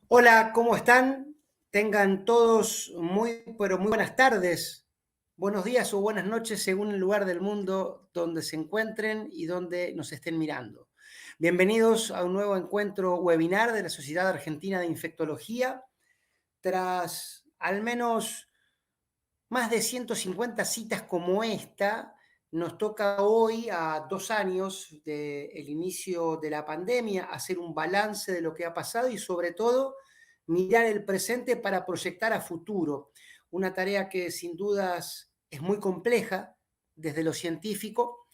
Hola, ¿cómo están? Tengan todos muy, pero muy buenas tardes, buenos días o buenas noches según el lugar del mundo donde se encuentren y donde nos estén mirando. Bienvenidos a un nuevo encuentro webinar de la Sociedad Argentina de Infectología. Tras al menos más de 150 citas como esta, nos toca hoy, a 2 años del inicio de la pandemia, hacer un balance de lo que ha pasado y sobre todo mirar el presente para proyectar a futuro. Una tarea que sin dudas es muy compleja desde lo científico,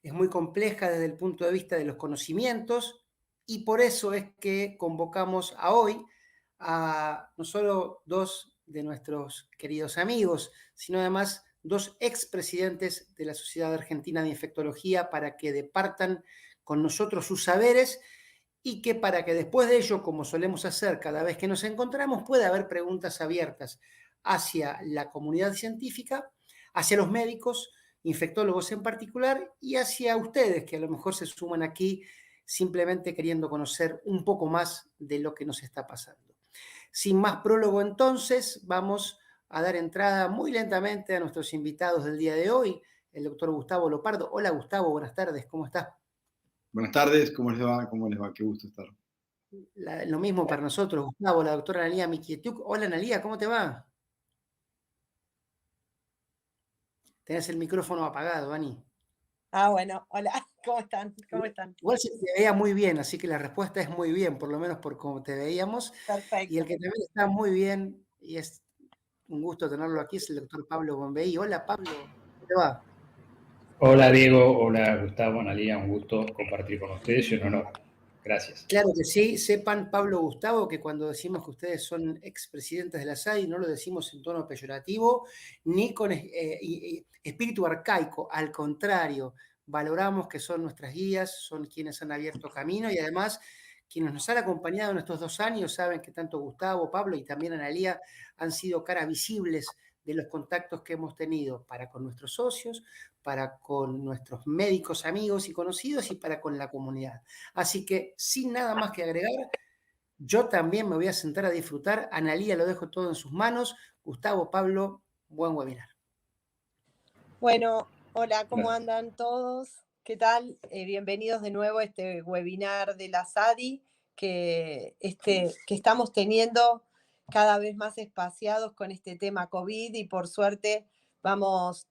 es muy compleja desde el punto de vista de los conocimientos y por eso es que convocamos a hoy a no solo dos de nuestros queridos amigos, sino además dos expresidentes de la Sociedad Argentina de Infectología para que departan con nosotros sus saberes y que para que después de ello, como solemos hacer cada vez que nos encontramos, pueda haber preguntas abiertas hacia la comunidad científica, hacia los médicos, infectólogos en particular, y hacia ustedes que a lo mejor se suman aquí simplemente queriendo conocer un poco más de lo que nos está pasando. Sin más prólogo entonces, vamos a dar entrada muy lentamente a nuestros invitados del día de hoy, el doctor Gustavo Lopardo. Hola Gustavo, buenas tardes, ¿cómo estás? Buenas tardes, ¿cómo les va? ¿Cómo les va? Qué gusto estar. Lo mismo para nosotros, Gustavo, la doctora Analía Miquietuk. Hola Analía, ¿cómo te va? Tenés el micrófono apagado, Ani. Bueno, hola, ¿cómo están? ¿Cómo están? Igual se te veía muy bien, así que la respuesta es muy bien, por lo menos por cómo te veíamos. Y el Perfecto. que también está muy bien, y es un gusto tenerlo aquí, es el doctor Pablo Bombey. Hola Pablo, ¿cómo te va? Hola Diego, hola Gustavo, Analía, un gusto compartir con ustedes y un honor. Gracias. Claro que sí, sepan Pablo, Gustavo, que cuando decimos que ustedes son expresidentes de la SAI, no lo decimos en tono peyorativo ni con espíritu arcaico, al contrario, valoramos que son nuestras guías, son quienes han abierto camino y además quienes nos han acompañado en estos 2 años saben que tanto Gustavo, Pablo y también Analía han sido caras visibles de los contactos que hemos tenido para con nuestros socios, para con nuestros médicos amigos y conocidos y para con la comunidad. Así que, sin nada más que agregar, yo también me voy a sentar a disfrutar. Analía, lo dejo todo en sus manos. Gustavo, Pablo, buen webinar. Bueno, hola, ¿cómo Gracias. andan todos? ¿Qué tal? Bienvenidos de nuevo a este webinar de la SADI que estamos teniendo cada vez más espaciados con este tema COVID y por suerte vamos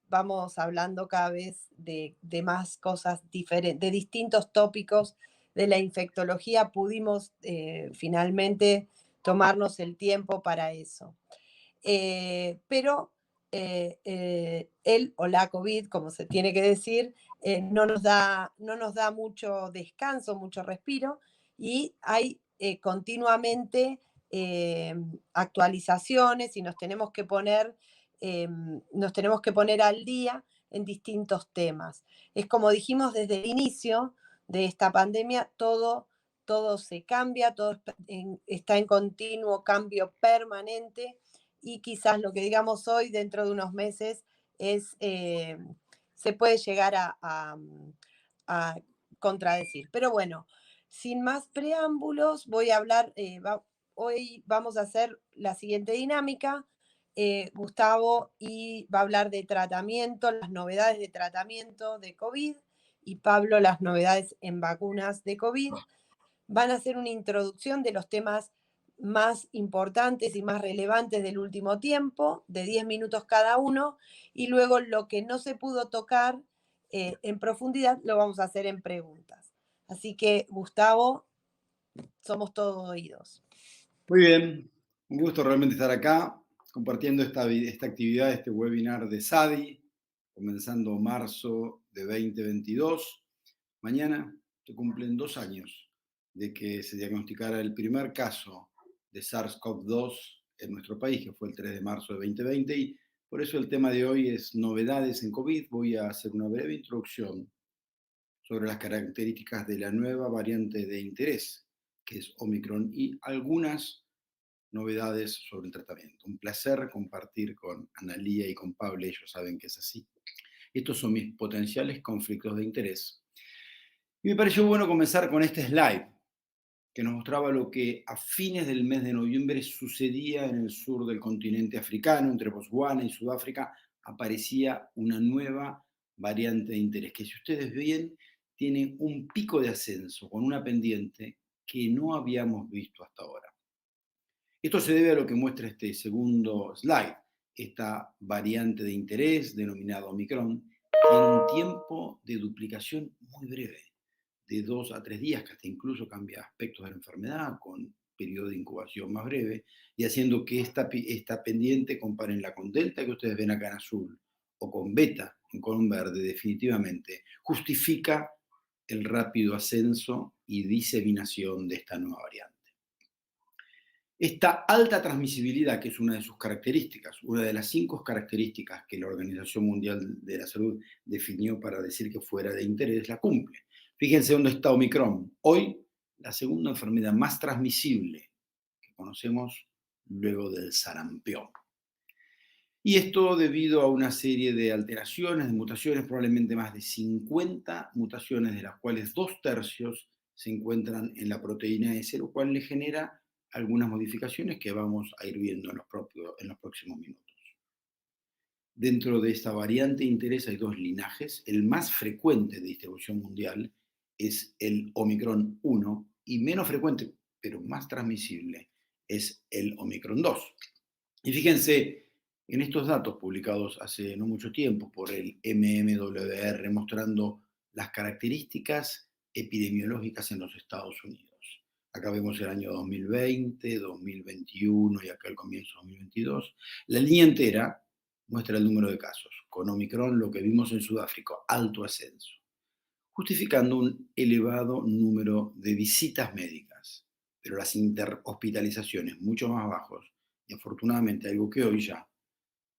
hablando cada vez de más cosas diferentes, de distintos tópicos de la infectología. Pudimos finalmente tomarnos el tiempo para eso. Pero él o la COVID, como se tiene que decir, no nos da mucho descanso, mucho respiro, y hay continuamente actualizaciones y nos tenemos que poner al día en distintos temas. Es como dijimos desde el inicio de esta pandemia, todo se cambia, está en continuo cambio permanente y quizás lo que digamos hoy, dentro de unos meses, se puede llegar a contradecir. Pero bueno, sin más preámbulos, voy a hablar, hoy vamos a hacer la siguiente dinámica. Gustavo va a hablar de tratamiento, las novedades de tratamiento de COVID, y Pablo las novedades en vacunas de COVID. Van a hacer una introducción de los temas más importantes y más relevantes del último tiempo, de 10 minutos cada uno, y luego lo que no se pudo tocar en profundidad lo vamos a hacer en preguntas. Así que, Gustavo, somos todos oídos. Muy bien, un gusto realmente estar acá compartiendo esta actividad, este webinar de SADI, comenzando marzo de 2022. Mañana se cumplen 2 años de que se diagnosticara el primer caso de SARS-CoV-2 en nuestro país, que fue el 3 de marzo de 2020, y por eso el tema de hoy es novedades en COVID. Voy a hacer una breve introducción sobre las características de la nueva variante de interés, que es Omicron, y algunas novedades sobre el tratamiento. Un placer compartir con Analía y con Pablo, ellos saben que es así. Estos son mis potenciales conflictos de interés. Y me pareció bueno comenzar con este slide, que nos mostraba lo que a fines del mes de noviembre sucedía en el sur del continente africano, entre Botswana y Sudáfrica, aparecía una nueva variante de interés, que si ustedes ven, tiene un pico de ascenso con una pendiente que no habíamos visto hasta ahora. Esto se debe a lo que muestra este segundo slide, esta variante de interés denominada Omicron, tiene un tiempo de duplicación muy breve, de 2 a 3 días, que hasta incluso cambia aspectos de la enfermedad con periodo de incubación más breve, y haciendo que esta pendiente, compárenla con delta, que ustedes ven acá en azul, o con beta, en color verde, definitivamente justifica el rápido ascenso y diseminación de esta nueva variante. Esta alta transmisibilidad, que es una de sus características, una de las 5 características que la Organización Mundial de la Salud definió para decir que fuera de interés, la cumple. Fíjense dónde está Omicron. Hoy, la segunda enfermedad más transmisible que conocemos luego del sarampión. Y esto debido a una serie de alteraciones, de mutaciones, probablemente más de 50 mutaciones, de las cuales 2/3 se encuentran en la proteína S, lo cual le genera algunas modificaciones que vamos a ir viendo en los próximos minutos. Dentro de esta variante de interés hay 2 linajes. El más frecuente de distribución mundial es el Omicron 1 y menos frecuente, pero más transmisible, es el Omicron 2. Y fíjense en estos datos publicados hace no mucho tiempo por el MMWR mostrando las características epidemiológicas en los Estados Unidos. Acá vemos el año 2020, 2021 y acá el comienzo de 2022. La línea entera muestra el número de casos. Con Omicron, lo que vimos en Sudáfrica, alto ascenso, justificando un elevado número de visitas médicas, pero las interhospitalizaciones mucho más bajos. Y afortunadamente, algo que hoy ya,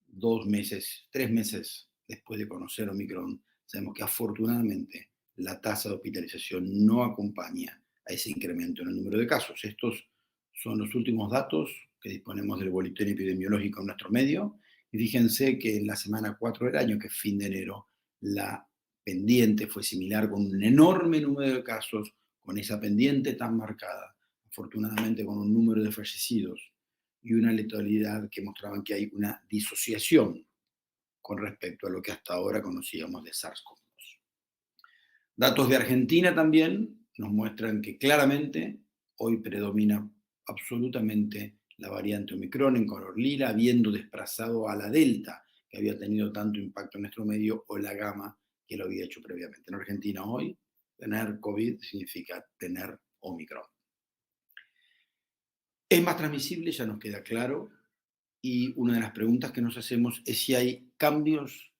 2 meses, 3 meses después de conocer Omicron, sabemos que afortunadamente la tasa de hospitalización no acompaña a ese incremento en el número de casos. Estos son los últimos datos que disponemos del boletín epidemiológico en nuestro medio. Y fíjense que en la semana 4 del año, que es fin de enero, la pendiente fue similar con un enorme número de casos, con esa pendiente tan marcada, afortunadamente con un número de fallecidos y una letalidad que mostraban que hay una disociación con respecto a lo que hasta ahora conocíamos de SARS-CoV-2. Datos de Argentina también nos muestran que claramente hoy predomina absolutamente la variante Omicron en color lila, habiendo desplazado a la Delta, que había tenido tanto impacto en nuestro medio, o la Gamma, que lo había hecho previamente. En Argentina hoy, tener COVID significa tener Omicron. Es más transmisible, ya nos queda claro, y una de las preguntas que nos hacemos es si hay cambios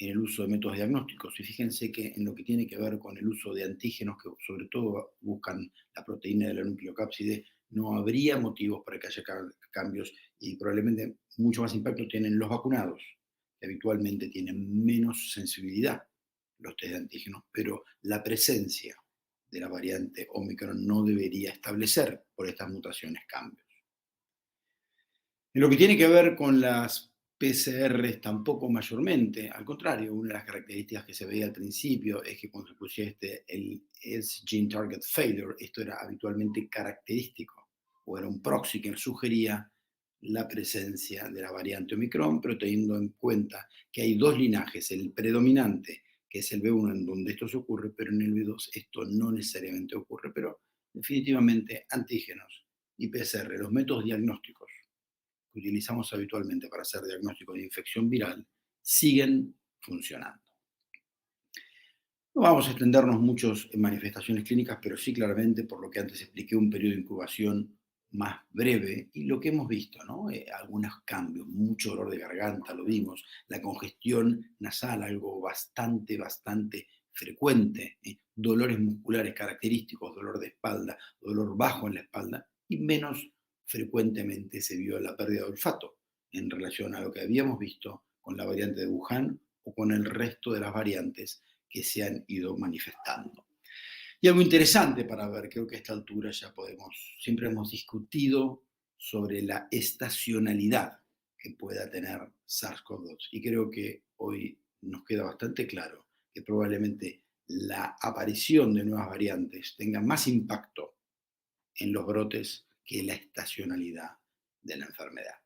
en el uso de métodos diagnósticos. Y fíjense que en lo que tiene que ver con el uso de antígenos, que sobre todo buscan la proteína de la nucleocápside, no habría motivos para que haya cambios y probablemente mucho más impacto tienen los vacunados, que habitualmente tienen menos sensibilidad los test de antígenos, pero la presencia de la variante Omicron no debería establecer por estas mutaciones cambios. En lo que tiene que ver con las PCRs tampoco mayormente, al contrario, una de las características que se veía al principio es que cuando se pusiste el S-Gene Target Failure, esto era habitualmente característico, o era un proxy que sugería la presencia de la variante Omicron, pero teniendo en cuenta que hay 2 linajes, el predominante, que es el B1 en donde esto se ocurre, pero en el B2 esto no necesariamente ocurre, pero definitivamente antígenos y PCR, los métodos diagnósticos que utilizamos habitualmente para hacer diagnóstico de infección viral, siguen funcionando. No vamos a extendernos muchos en manifestaciones clínicas, pero sí claramente, por lo que antes expliqué, un periodo de incubación más breve y lo que hemos visto, ¿no? Algunos cambios, mucho dolor de garganta, lo vimos, la congestión nasal, algo bastante frecuente, dolores musculares característicos, dolor de espalda, dolor bajo en la espalda y menos frecuentemente se vio la pérdida de olfato en relación a lo que habíamos visto con la variante de Wuhan o con el resto de las variantes que se han ido manifestando. Y algo interesante para ver, creo que a esta altura ya siempre hemos discutido sobre la estacionalidad que pueda tener SARS-CoV-2 y creo que hoy nos queda bastante claro que probablemente la aparición de nuevas variantes tenga más impacto en los brotes que la estacionalidad de la enfermedad.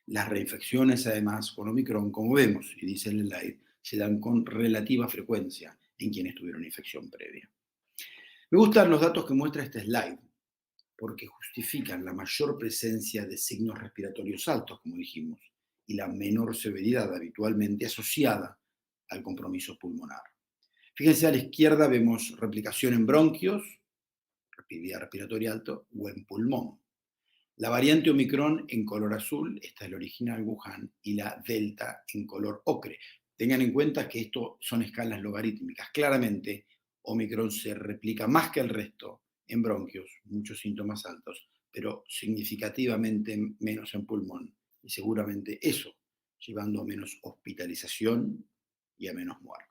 Las reinfecciones, además, con Omicron, como vemos, y dice el slide, se dan con relativa frecuencia en quienes tuvieron infección previa. Me gustan los datos que muestra este slide, porque justifican la mayor presencia de signos respiratorios altos, como dijimos, y la menor severidad habitualmente asociada al compromiso pulmonar. Fíjense, a la izquierda vemos replicación en bronquios, vía respiratoria alto, o en pulmón. La variante Omicron en color azul, esta es la original Wuhan, y la Delta en color ocre. Tengan en cuenta que esto son escalas logarítmicas. Claramente, Omicron se replica más que el resto en bronquios, muchos síntomas altos, pero significativamente menos en pulmón. Y seguramente eso, llevando a menos hospitalización y a menos muerte.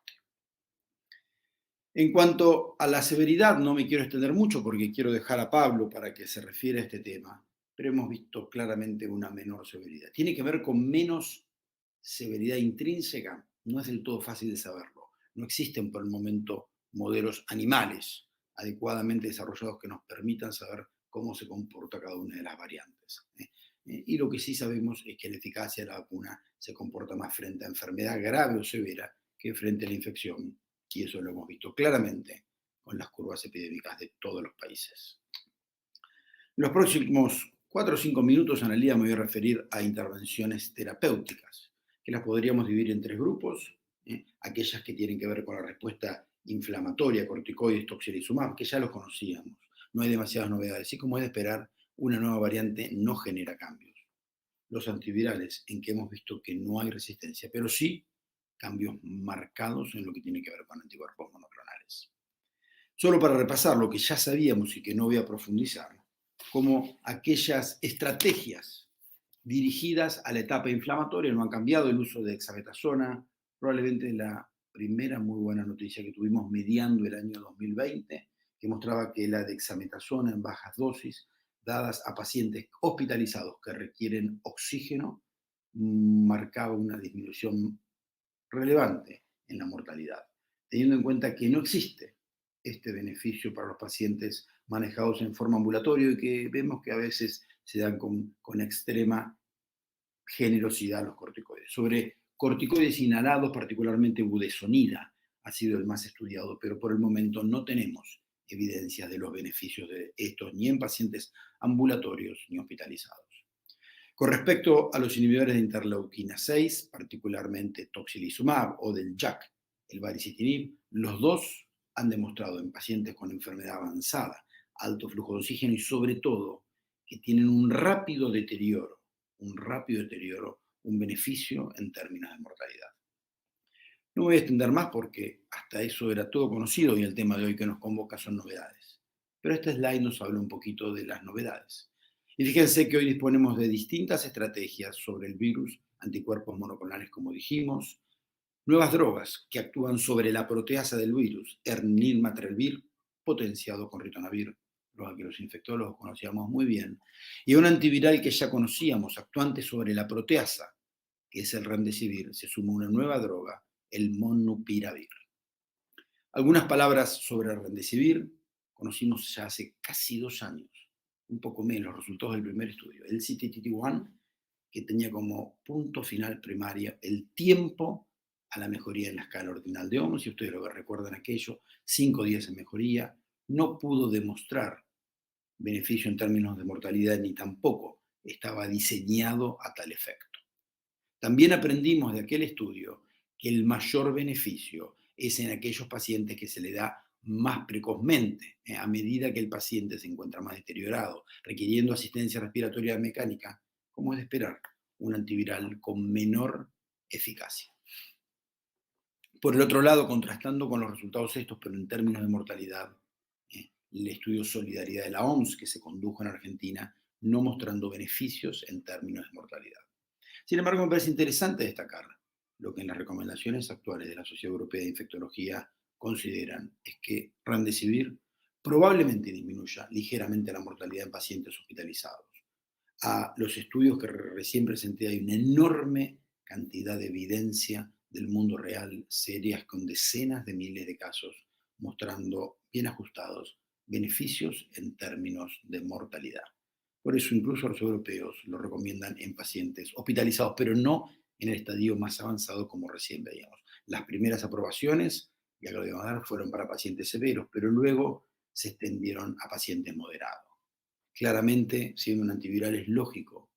En cuanto a la severidad, no me quiero extender mucho porque quiero dejar a Pablo para que se refiera a este tema, pero hemos visto claramente una menor severidad. Tiene que ver con menos severidad intrínseca, no es del todo fácil de saberlo. No existen por el momento modelos animales adecuadamente desarrollados que nos permitan saber cómo se comporta cada una de las variantes. Y lo que sí sabemos es que la eficacia de la vacuna se comporta más frente a enfermedad grave o severa que frente a la infección, y eso lo hemos visto claramente con las curvas epidémicas de todos los países. En los próximos 4 o 5 minutos, Analía, me voy a referir a intervenciones terapéuticas, que las podríamos dividir en 3 grupos. Aquellas que tienen que ver con la respuesta inflamatoria, corticoides, tocilizumab, que ya los conocíamos. No hay demasiadas novedades. Y como es de esperar, una nueva variante no genera cambios. Los antivirales, en que hemos visto que no hay resistencia, pero sí cambios marcados en lo que tiene que ver con anticuerpos monoclonales. Solo para repasar lo que ya sabíamos y que no voy a profundizar, como aquellas estrategias dirigidas a la etapa inflamatoria no han cambiado. El uso de dexametasona, probablemente la primera muy buena noticia que tuvimos mediando el año 2020, que mostraba que la dexametasona en bajas dosis, dadas a pacientes hospitalizados que requieren oxígeno, marcaba una disminución relevante en la mortalidad, teniendo en cuenta que no existe este beneficio para los pacientes manejados en forma ambulatoria y que vemos que a veces se dan con extrema generosidad los corticoides. Sobre corticoides inhalados, particularmente budesonida, ha sido el más estudiado, pero por el momento no tenemos evidencias de los beneficios de estos ni en pacientes ambulatorios ni hospitalizados. Con respecto a los inhibidores de interleuquina 6, particularmente tocilizumab o del JAK, el baricitinib, los dos han demostrado en pacientes con enfermedad avanzada, alto flujo de oxígeno y sobre todo que tienen un rápido deterioro, un beneficio en términos de mortalidad. No me voy a extender más porque hasta eso era todo conocido y el tema de hoy que nos convoca son novedades. Pero este slide nos habla un poquito de las novedades. Y fíjense que hoy disponemos de distintas estrategias sobre el virus, anticuerpos monoclonales, como dijimos, nuevas drogas que actúan sobre la proteasa del virus, Ernilmatrelvir, potenciado con ritonavir, droga que los infectólogos conocíamos muy bien, y un antiviral que ya conocíamos, actuante sobre la proteasa, que es el remdesivir. Se suma una nueva droga, el molnupiravir. Algunas palabras sobre el remdesivir, conocimos ya hace casi 2 años, un poco menos, los resultados del primer estudio. El CTTT1, que tenía como punto final primario el tiempo a la mejoría en la escala ordinal de Ohm, si ustedes lo recuerdan aquello, 5 días en mejoría, no pudo demostrar beneficio en términos de mortalidad ni tampoco estaba diseñado a tal efecto. También aprendimos de aquel estudio que el mayor beneficio es en aquellos pacientes que se le da más precozmente, a medida que el paciente se encuentra más deteriorado, requiriendo asistencia respiratoria mecánica, como es de esperar, un antiviral con menor eficacia. Por el otro lado, contrastando con los resultados estos, pero en términos de mortalidad, el estudio Solidaridad de la OMS que se condujo en Argentina, no mostrando beneficios en términos de mortalidad. Sin embargo, me parece interesante destacar lo que en las recomendaciones actuales de la Sociedad Europea de Infectología consideran es que remdesivir probablemente disminuya ligeramente la mortalidad en pacientes hospitalizados. A los estudios que recién presenté hay una enorme cantidad de evidencia del mundo real, serias con decenas de miles de casos, mostrando bien ajustados beneficios en términos de mortalidad. Por eso incluso los europeos lo recomiendan en pacientes hospitalizados, pero no en el estadio más avanzado como recién veíamos. Las primeras aprobaciones, ya que lo íbamos a dar, fueron para pacientes severos, pero luego se extendieron a pacientes moderados. Claramente, siendo un antiviral, es lógico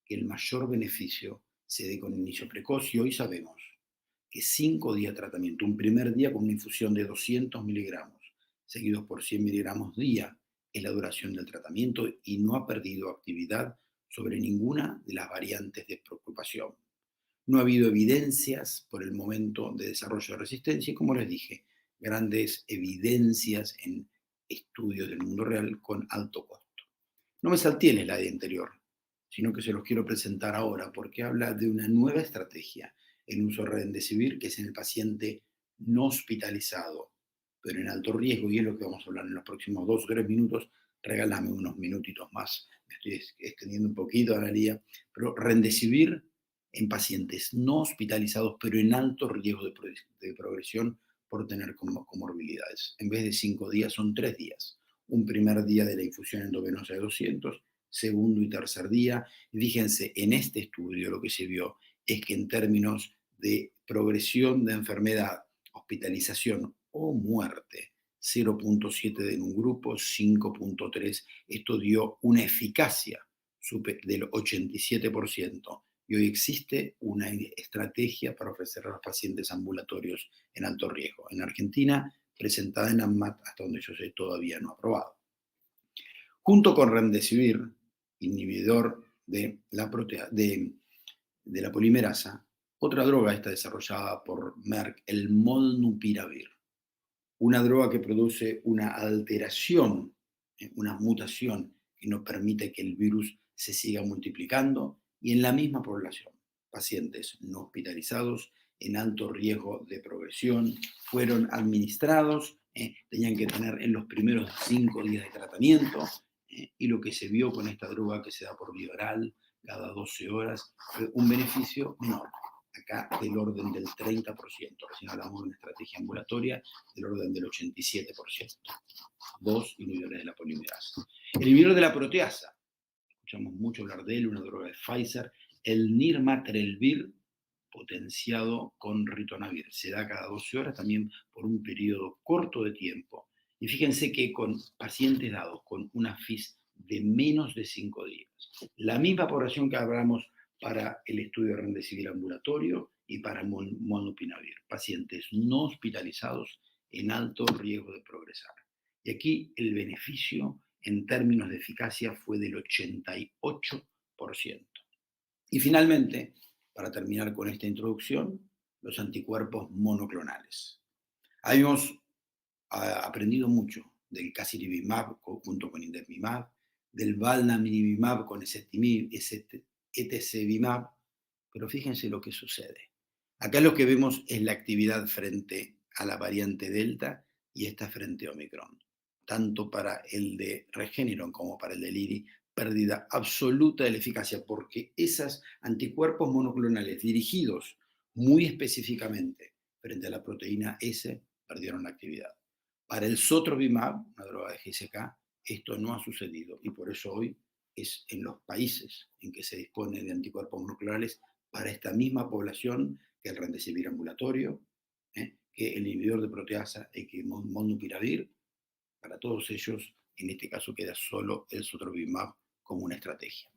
que el mayor beneficio se dé con inicio precoz y hoy sabemos que 5 días de tratamiento, un primer día con una infusión de 200 miligramos, seguidos por 100 miligramos día, es la duración del tratamiento y no ha perdido actividad sobre ninguna de las variantes de preocupación. No ha habido evidencias por el momento de desarrollo de resistencia y, como les dije, grandes evidencias en estudios del mundo real con alto costo. No me salté en el slide anterior, sino que se los quiero presentar ahora porque habla de una nueva estrategia en uso de remdesivir, que es en el paciente no hospitalizado, pero en alto riesgo, y es lo que vamos a hablar en los próximos 2 o 3 minutos. Regálame unos minutitos más, me estoy extendiendo un poquito, Analía, pero remdesivir en pacientes no hospitalizados, pero en alto riesgo de progresión por tener comorbilidades. En vez de 5 días, son 3 días. Un primer día de la infusión endovenosa de 200, segundo y tercer día. Y fíjense, en este estudio lo que se vio es que en términos de progresión de enfermedad, hospitalización o muerte, 0.7 en un grupo, 5.3, esto dio una eficacia del 87%. Y hoy existe una estrategia para ofrecer a los pacientes ambulatorios en alto riesgo. En Argentina, presentada en ANMAT, hasta donde yo sé, todavía no aprobado. Junto con remdesivir, inhibidor de la polimerasa, otra droga está desarrollada por Merck, el molnupiravir, una droga que produce una alteración, una mutación que no permite que el virus se siga multiplicando, y en la misma población, pacientes no hospitalizados en alto riesgo de progresión fueron administrados, tenían que tener en los primeros 5 días de tratamiento, y lo que se vio con esta droga que se da por vía oral cada 12 horas, fue un beneficio menor, acá del orden del 30%, recién hablamos de una estrategia ambulatoria del orden del 87%, 2 inhibidores de la polimerasa. El inhibidor de la proteasa, escuchamos mucho hablar de él, una droga de Pfizer, el nirmatrelvir potenciado con ritonavir, se da cada 12 horas también por un periodo corto de tiempo. Y fíjense que con pacientes dados con una FIS de menos de 5 días, la misma población que hablamos para el estudio de remdesivir ambulatorio y para molnupiravir, pacientes no hospitalizados en alto riesgo de progresar. Y aquí el beneficio en términos de eficacia fue del 88%. Y finalmente, para terminar con esta introducción, los anticuerpos monoclonales. Habíamos aprendido mucho del casirivimab junto con indemimab, del valnamivimab con etesevimab, pero fíjense lo que sucede. Acá lo que vemos es la actividad frente a la variante Delta y esta frente a Omicron. Tanto para el de Regeneron como para el de Lilly, pérdida absoluta de la eficacia, porque esos anticuerpos monoclonales dirigidos muy específicamente frente a la proteína S perdieron la actividad. Para el sotrovimab, una droga de GSK, esto no ha sucedido y por eso hoy es en los países en que se dispone de anticuerpos monoclonales para esta misma población que el remdesivir ambulatorio, que el inhibidor de proteasa y que molnupiravir. Para todos ellos, en este caso queda solo el sotrovimab como una estrategia.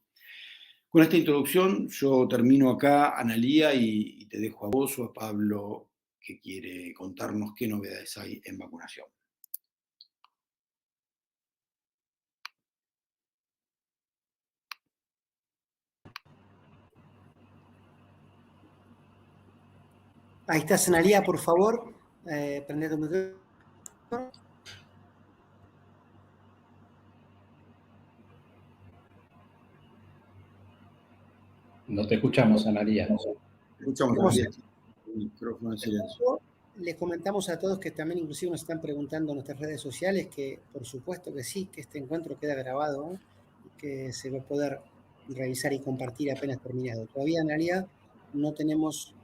Con esta introducción yo termino acá, Analía, y te dejo a vos o a Pablo, que quiere contarnos qué novedades hay en vacunación. Ahí está, Analía, por favor, prende tu micrófono. No te escuchamos, Analía. Escuchamos, Analía. El micrófono en silencio. Les comentamos a todos que también inclusive nos están preguntando en nuestras redes sociales que por supuesto que sí, que este encuentro queda grabado, y que se va a poder revisar y compartir apenas terminado. Todavía, Analia, no tenemos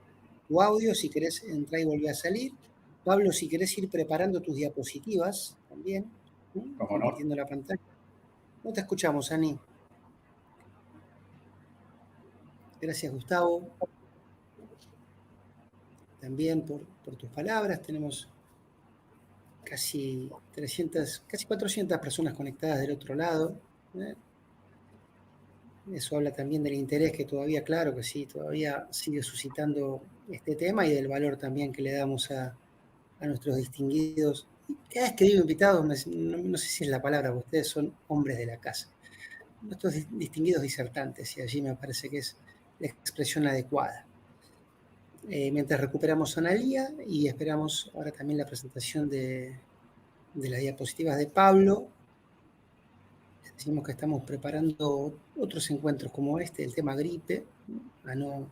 tu audio. Si querés entrar y volver a salir. Pablo, si querés ir preparando tus diapositivas también. ¿Cómo no? Compartiendo la pantalla. No te escuchamos, Ani. Gracias, Gustavo, también por tus palabras. Tenemos casi 300, casi 400 personas conectadas del otro lado. Eso habla también del interés que todavía, claro que sí, todavía sigue suscitando este tema y del valor también que le damos a nuestros distinguidos. Cada vez que digo invitados, no sé si es la palabra, ustedes son hombres de la casa. Nuestros distinguidos disertantes, y allí me parece que es la expresión adecuada. Mientras recuperamos a Analía y esperamos ahora también la presentación de las diapositivas de Pablo, decimos que estamos preparando otros encuentros como este, el tema gripe, a no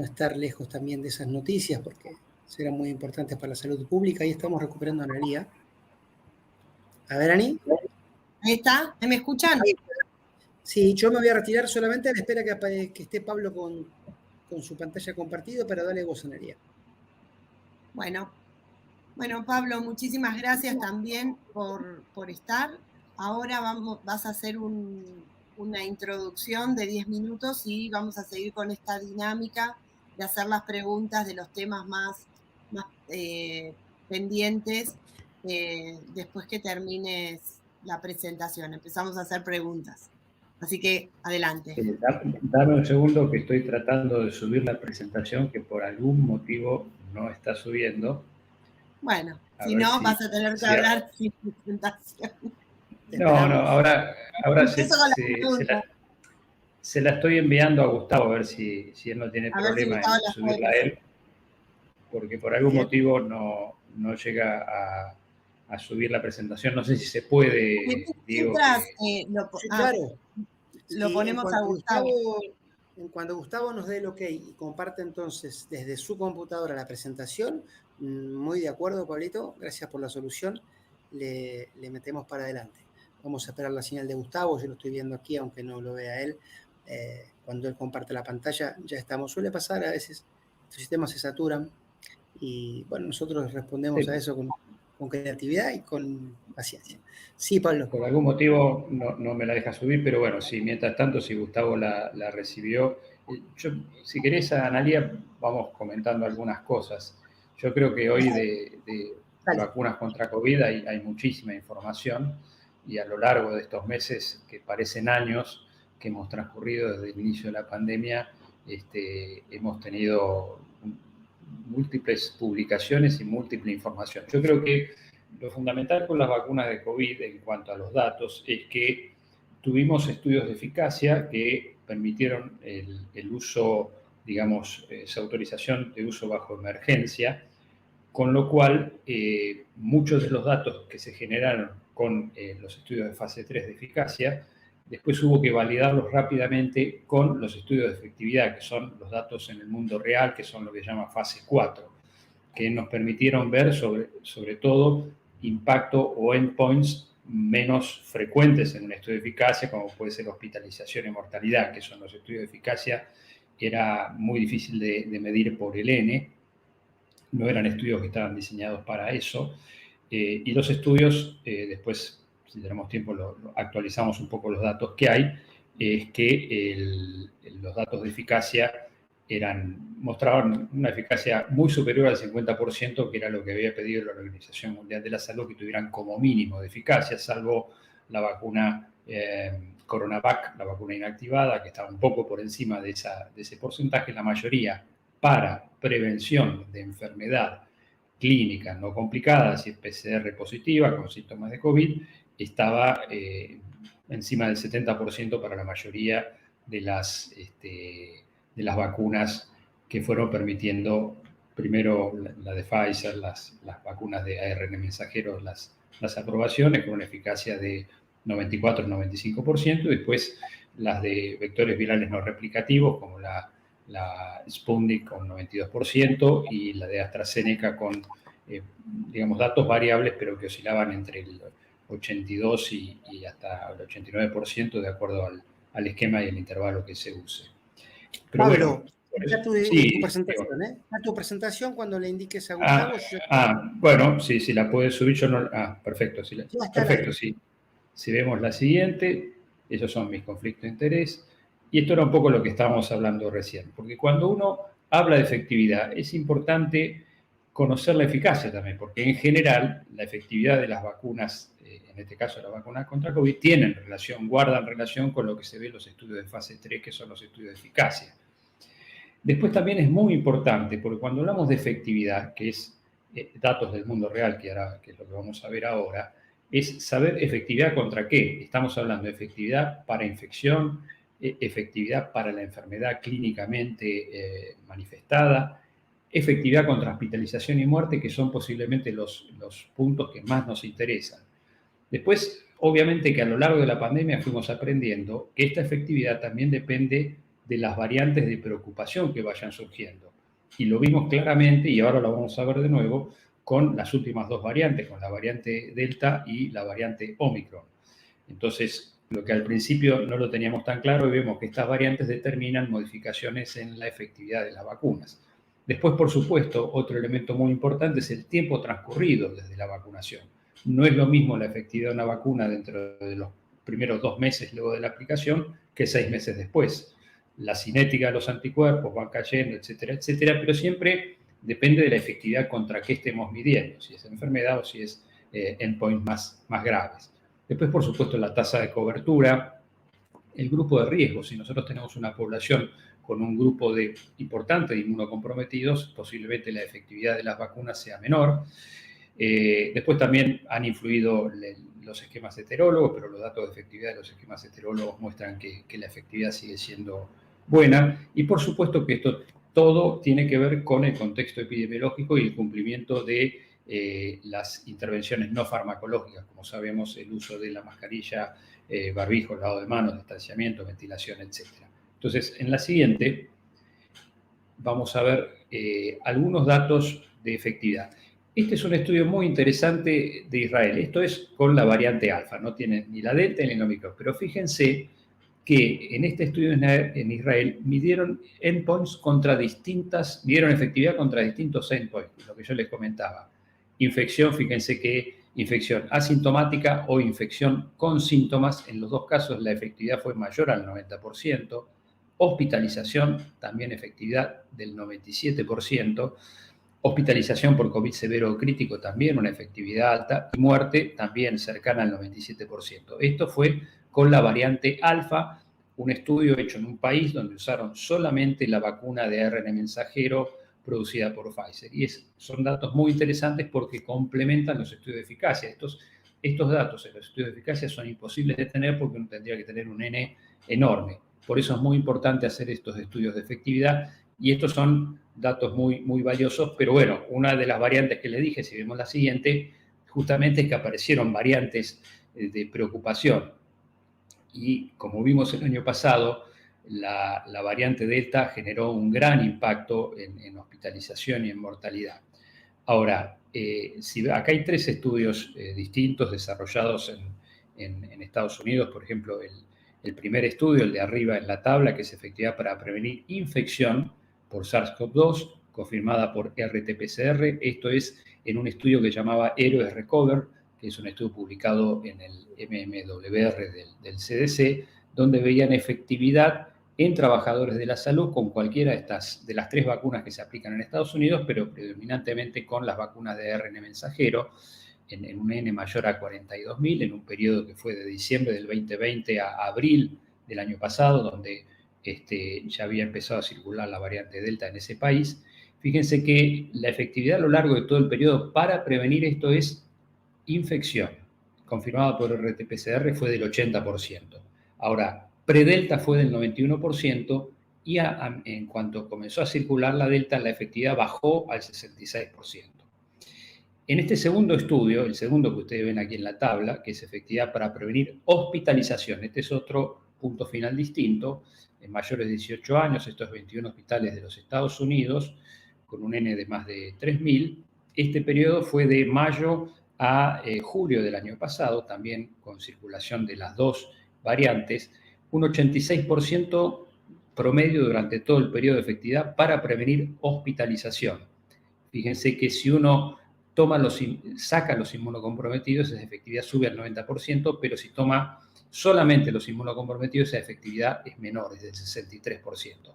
estar lejos también de esas noticias porque serán muy importantes para la salud pública. Y estamos recuperando a Analía. A ver, Ani. Ahí está, ¿me escuchan? Sí, yo me voy a retirar solamente a la espera que esté Pablo con su pantalla compartida para darle voz a Analía. Bueno, Pablo, muchísimas gracias también por estar. Ahora vas a hacer una introducción de 10 minutos y vamos a seguir con esta dinámica de hacer las preguntas de los temas más pendientes después que termines la presentación. Empezamos a hacer preguntas. Así que, adelante. Dame un segundo que estoy tratando de subir la presentación que por algún motivo no está subiendo. Bueno, si no, vas a tener que hablar sin presentación. No, ahora se la estoy enviando a Gustavo a ver si él no tiene problema en subirla a él, porque por algún motivo no llega a subir la presentación. No sé si se puede, Diego. Claro. Lo ponemos a Gustavo. Cuando Gustavo nos dé el ok y comparte entonces desde su computadora la presentación, muy de acuerdo, Pablito, gracias por la solución, le metemos para adelante. Vamos a esperar la señal de Gustavo, yo lo estoy viendo aquí, aunque no lo vea él. Cuando él comparte la pantalla, ya estamos. Suele pasar, a veces estos sistemas se saturan y bueno, nosotros respondemos a eso con creatividad y con paciencia. Sí, Pablo. Por algún motivo no me la deja subir, pero bueno, sí, mientras tanto, si Gustavo la recibió. Yo, si querés, Analía, vamos comentando algunas cosas. Yo creo que hoy de vacunas contra COVID hay muchísima información y a lo largo de estos meses, que parecen años, que hemos transcurrido desde el inicio de la pandemia, hemos tenido múltiples publicaciones y múltiple información. Yo creo que lo fundamental con las vacunas de COVID en cuanto a los datos es que tuvimos estudios de eficacia que permitieron el uso, digamos, esa autorización de uso bajo emergencia, con lo cual muchos de los datos que se generaron con los estudios de fase 3 de eficacia, después hubo que validarlos rápidamente con los estudios de efectividad, que son los datos en el mundo real, que son lo que se llama fase 4, que nos permitieron ver sobre todo impacto o endpoints menos frecuentes en un estudio de eficacia, como puede ser hospitalización y mortalidad, que son los estudios de eficacia, era muy difícil de medir por el N, no eran estudios que estaban diseñados para eso, y los estudios, después, si tenemos tiempo, actualizamos un poco los datos que hay, es que los datos de eficacia mostraban una eficacia muy superior al 50%, que era lo que había pedido la Organización Mundial de la Salud, que tuvieran como mínimo de eficacia, salvo la vacuna Coronavac, la vacuna inactivada, que estaba un poco por encima de ese porcentaje. La mayoría para prevención de enfermedad clínica no complicada, si es PCR positiva con síntomas de COVID, estaba encima del 70% para la mayoría de las vacunas que fueron permitiendo, primero la de Pfizer, las vacunas de ARN mensajeros, las aprobaciones con una eficacia de 94-95%, y después las de vectores virales no replicativos, como la Sputnik con 92% y la de AstraZeneca con, digamos, datos variables, pero que oscilaban entre el 82 y hasta el 89% de acuerdo al esquema y el intervalo que se use. Pero Pablo, Está tu Sí, presentación, ¿eh? Está tu presentación cuando le indiques a Ah, Gustavo. bueno, sí, si la puedes subir, yo no. Perfecto, sí, Ya está perfecto, ahí. sí. Si vemos la siguiente, esos son mis conflictos de interés. Y esto era un poco lo que estábamos hablando recién, porque cuando uno habla de efectividad, es importante conocer la eficacia también, porque en general la efectividad de las vacunas, en este caso las vacunas contra COVID, guardan relación con lo que se ve en los estudios de fase 3, que son los estudios de eficacia. Después también es muy importante, porque cuando hablamos de efectividad, que es datos del mundo real, que es lo que vamos a ver ahora, es saber efectividad contra qué. Estamos hablando de efectividad para infección, efectividad para la enfermedad clínicamente manifestada, efectividad contra hospitalización y muerte, que son posiblemente los puntos que más nos interesan. Después, obviamente que a lo largo de la pandemia fuimos aprendiendo que esta efectividad también depende de las variantes de preocupación que vayan surgiendo. Y lo vimos claramente, y ahora lo vamos a ver de nuevo, con las últimas dos variantes, con la variante Delta y la variante Omicron. Entonces, lo que al principio no lo teníamos tan claro, y vemos que estas variantes determinan modificaciones en la efectividad de las vacunas. Después, por supuesto, otro elemento muy importante es el tiempo transcurrido desde la vacunación. No es lo mismo la efectividad de una vacuna dentro de los primeros 2 meses luego de la aplicación que 6 meses después. La cinética de los anticuerpos van cayendo, etcétera, etcétera, pero siempre depende de la efectividad contra qué estemos midiendo, si es enfermedad o si es endpoints más graves. Después, por supuesto, la tasa de cobertura, el grupo de riesgo. Si nosotros tenemos una población con un grupo importante de inmunocomprometidos, posiblemente la efectividad de las vacunas sea menor. Después también han influido los esquemas heterólogos, pero los datos de efectividad de los esquemas heterólogos muestran que la efectividad sigue siendo buena. Y por supuesto que esto todo tiene que ver con el contexto epidemiológico y el cumplimiento de las intervenciones no farmacológicas, como sabemos, el uso de la mascarilla, barbijo, lavado de manos, distanciamiento, ventilación, etc. Entonces, en la siguiente vamos a ver algunos datos de efectividad. Este es un estudio muy interesante de Israel. Esto es con la variante alfa, no tiene ni la delta ni la omicron. Pero fíjense que en este estudio en Israel midieron efectividad contra distintos endpoints, lo que yo les comentaba. Infección, fíjense que infección asintomática o infección con síntomas, en los dos casos la efectividad fue mayor al 90%. Hospitalización, también efectividad del 97%. Hospitalización por COVID severo o crítico, también una efectividad alta. Y muerte, también cercana al 97%. Esto fue con la variante alfa, un estudio hecho en un país donde usaron solamente la vacuna de ARN mensajero producida por Pfizer. Y son datos muy interesantes porque complementan los estudios de eficacia. Estos datos en los estudios de eficacia son imposibles de tener porque uno tendría que tener un N enorme. Por eso es muy importante hacer estos estudios de efectividad y estos son datos muy, muy valiosos, pero bueno, una de las variantes que le dije, si vemos la siguiente, justamente es que aparecieron variantes de preocupación y como vimos el año pasado, la variante Delta generó un gran impacto en hospitalización y en mortalidad. Ahora, acá hay 3 estudios distintos desarrollados en Estados Unidos, por ejemplo, el primer estudio, el de arriba en la tabla, que es efectividad para prevenir infección por SARS-CoV-2, confirmada por RT-PCR. Esto es en un estudio que llamaba HEROES Recover, que es un estudio publicado en el MMWR del CDC, donde veían efectividad en trabajadores de la salud con cualquiera de las 3 vacunas que se aplican en Estados Unidos, pero predominantemente con las vacunas de ARN mensajero, en un N mayor a 42.000, en un periodo que fue de diciembre del 2020 a abril del año pasado, donde ya había empezado a circular la variante Delta en ese país. Fíjense que la efectividad a lo largo de todo el periodo para prevenir esto es infección, confirmada por RT-PCR, fue del 80%. Ahora, predelta fue del 91% y en cuanto comenzó a circular la delta, la efectividad bajó al 66%. En este segundo estudio, el segundo que ustedes ven aquí en la tabla, que es efectividad para prevenir hospitalización, este es otro punto final distinto, en mayores de 18 años, estos 21 hospitales de los Estados Unidos, con un N de más de 3.000, este periodo fue de mayo a julio del año pasado, también con circulación de las 2 variantes, un 86% promedio durante todo el periodo de efectividad para prevenir hospitalización. Fíjense que si uno saca los inmunocomprometidos, esa efectividad sube al 90%, pero si toma solamente los inmunocomprometidos, esa efectividad es menor, es del 63%.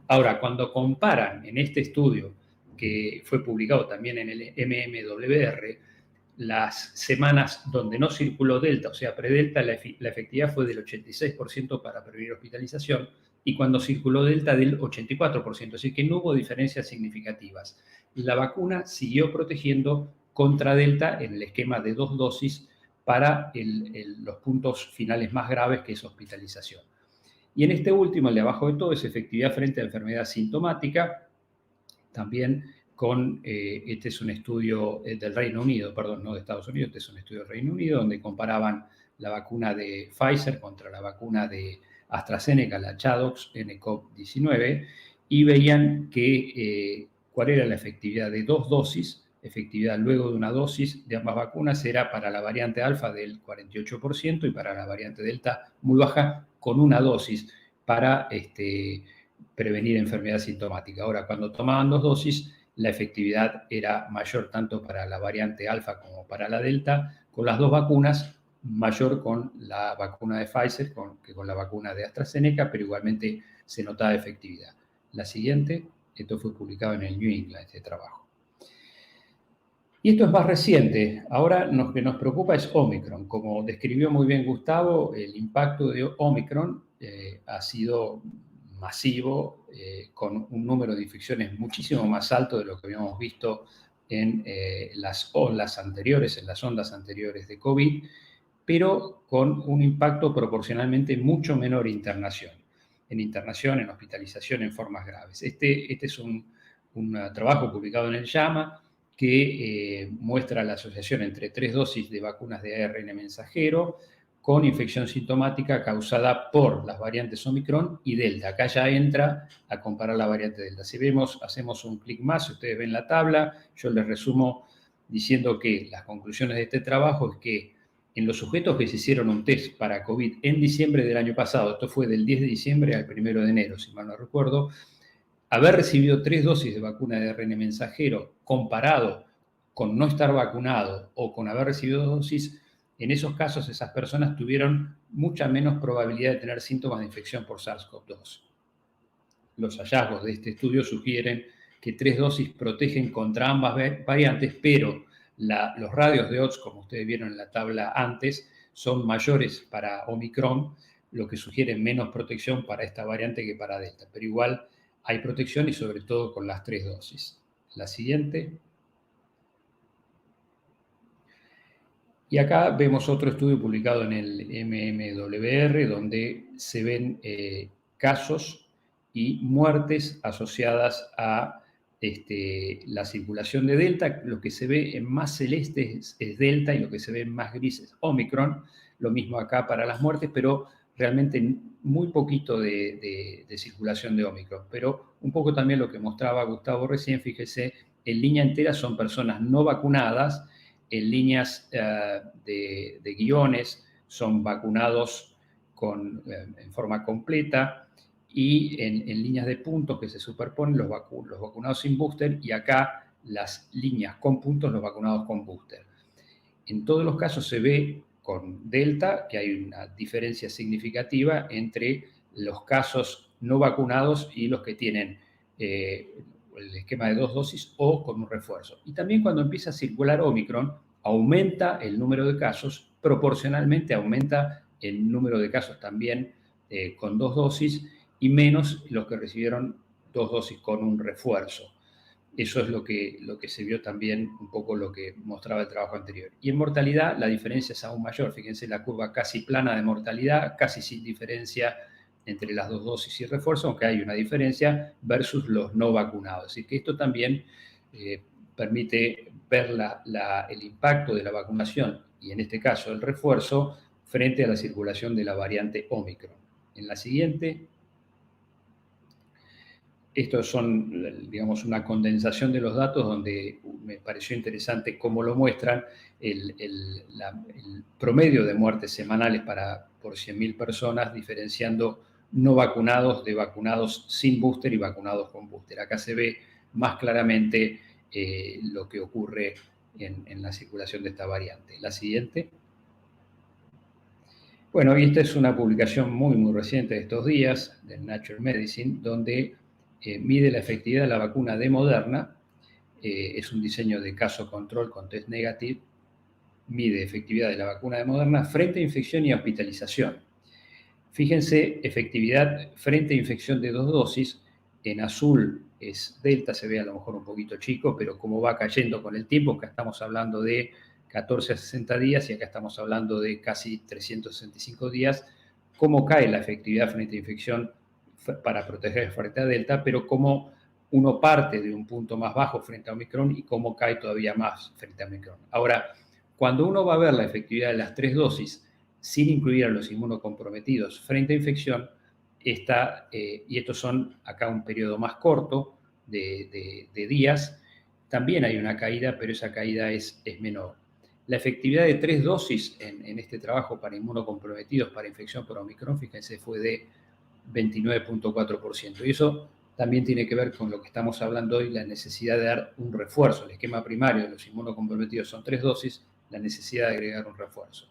Ahora, cuando comparan en este estudio, que fue publicado también en el MMWR, las semanas donde no circuló Delta, o sea, predelta, la efectividad fue del 86% para prevenir hospitalización, y cuando circuló Delta del 84%, así que no hubo diferencias significativas. La vacuna siguió protegiendo contra Delta en el esquema de 2 dosis para los puntos finales más graves, que es hospitalización. Y en este último, el de abajo de todo, es efectividad frente a enfermedad sintomática, también este es un estudio del Reino Unido, perdón, no de Estados Unidos, este es un estudio del Reino Unido, donde comparaban la vacuna de Pfizer contra la vacuna de AstraZeneca, la ChAdOx nCoV-19, y veían que cuál era la efectividad de 2 dosis. Efectividad luego de una dosis de ambas vacunas era para la variante alfa del 48% y para la variante delta muy baja, con una dosis para prevenir enfermedad sintomática. Ahora, cuando tomaban 2 dosis, la efectividad era mayor tanto para la variante alfa como para la delta, con las 2 vacunas, mayor con la vacuna de Pfizer que con la vacuna de AstraZeneca, pero igualmente se notaba efectividad. La siguiente, esto fue publicado en el New England, este trabajo. Y esto es más reciente. Ahora lo que nos preocupa es Omicron. Como describió muy bien Gustavo, el impacto de Omicron ha sido masivo, con un número de infecciones muchísimo más alto de lo que habíamos visto en las ondas anteriores de COVID, pero con un impacto proporcionalmente mucho menor en internación, en hospitalización, en formas graves. Este es un trabajo publicado en el JAMA que muestra la asociación entre 3 dosis de vacunas de ARN mensajero con infección sintomática causada por las variantes Omicron y Delta. Acá ya entra a comparar la variante Delta. Si hacemos un clic más, ustedes ven la tabla, yo les resumo diciendo que las conclusiones de este trabajo es que en los sujetos que se hicieron un test para COVID en diciembre del año pasado, esto fue del 10 de diciembre al 1 de enero, si mal no recuerdo, haber recibido 3 dosis de vacuna de ARN mensajero comparado con no estar vacunado o con haber recibido 2 dosis, en esos casos esas personas tuvieron mucha menos probabilidad de tener síntomas de infección por SARS-CoV-2. Los hallazgos de este estudio sugieren que 3 dosis protegen contra ambas variantes, pero los radios de odds, como ustedes vieron en la tabla antes, son mayores para Omicron, lo que sugiere menos protección para esta variante que para Delta. Pero igual hay protección y sobre todo con las 3 dosis. La siguiente. Y acá vemos otro estudio publicado en el MMWR, donde se ven casos y muertes asociadas a la circulación de Delta. Lo que se ve en más celeste es Delta y lo que se ve en más gris es Omicron. Lo mismo acá para las muertes, pero realmente muy poquito de circulación de Omicron. Pero un poco también lo que mostraba Gustavo recién, fíjese, en línea entera son personas no vacunadas, en líneas de guiones son vacunados en forma completa, y en líneas de puntos que se superponen los vacunados sin booster, y acá las líneas con puntos los vacunados con booster. En todos los casos se ve con Delta que hay una diferencia significativa entre los casos no vacunados y los que tienen el esquema de 2 dosis o con un refuerzo. Y también cuando empieza a circular Omicron, aumenta el número de casos, proporcionalmente aumenta el número de casos también con 2 dosis y menos los que recibieron 2 dosis con un refuerzo. Eso es lo que se vio también, un poco lo que mostraba el trabajo anterior. Y en mortalidad la diferencia es aún mayor. Fíjense la curva casi plana de mortalidad, casi sin diferencia entre las 2 dosis y refuerzo, aunque hay una diferencia versus los no vacunados. Así que esto también permite ver el impacto de la vacunación y en este caso el refuerzo frente a la circulación de la variante Omicron. En la siguiente. Estos son, digamos, una condensación de los datos donde me pareció interesante cómo lo muestran el promedio de muertes semanales por 100.000 personas, diferenciando no vacunados, de vacunados sin booster y vacunados con booster. Acá se ve más claramente lo que ocurre en la circulación de esta variante. La siguiente. Bueno, y esta es una publicación muy reciente de estos días, del Nature Medicine, donde mide la efectividad de la vacuna de Moderna. Es un diseño de caso control con test negativo. Mide efectividad de la vacuna de Moderna frente a infección y hospitalización. Fíjense, efectividad frente a infección de 2 dosis. En azul es Delta, se ve a lo mejor un poquito chico, pero como va cayendo con el tiempo, acá estamos hablando de 14 a 60 días y acá estamos hablando de casi 365 días, cómo cae la efectividad frente a infección para proteger frente a Delta, pero cómo uno parte de un punto más bajo frente a Omicron y cómo cae todavía más frente a Omicron. Ahora, cuando uno va a ver la efectividad de las 3 dosis, sin incluir a los inmunocomprometidos frente a infección, y estos son acá un periodo más corto de días, también hay una caída, pero esa caída es menor. La efectividad de 3 dosis en este trabajo para inmunocomprometidos para infección por Omicron, fíjense, fue de 29.4%. Y eso también tiene que ver con lo que estamos hablando hoy, la necesidad de dar un refuerzo. El esquema primario de los inmunocomprometidos son 3 dosis, la necesidad de agregar un refuerzo.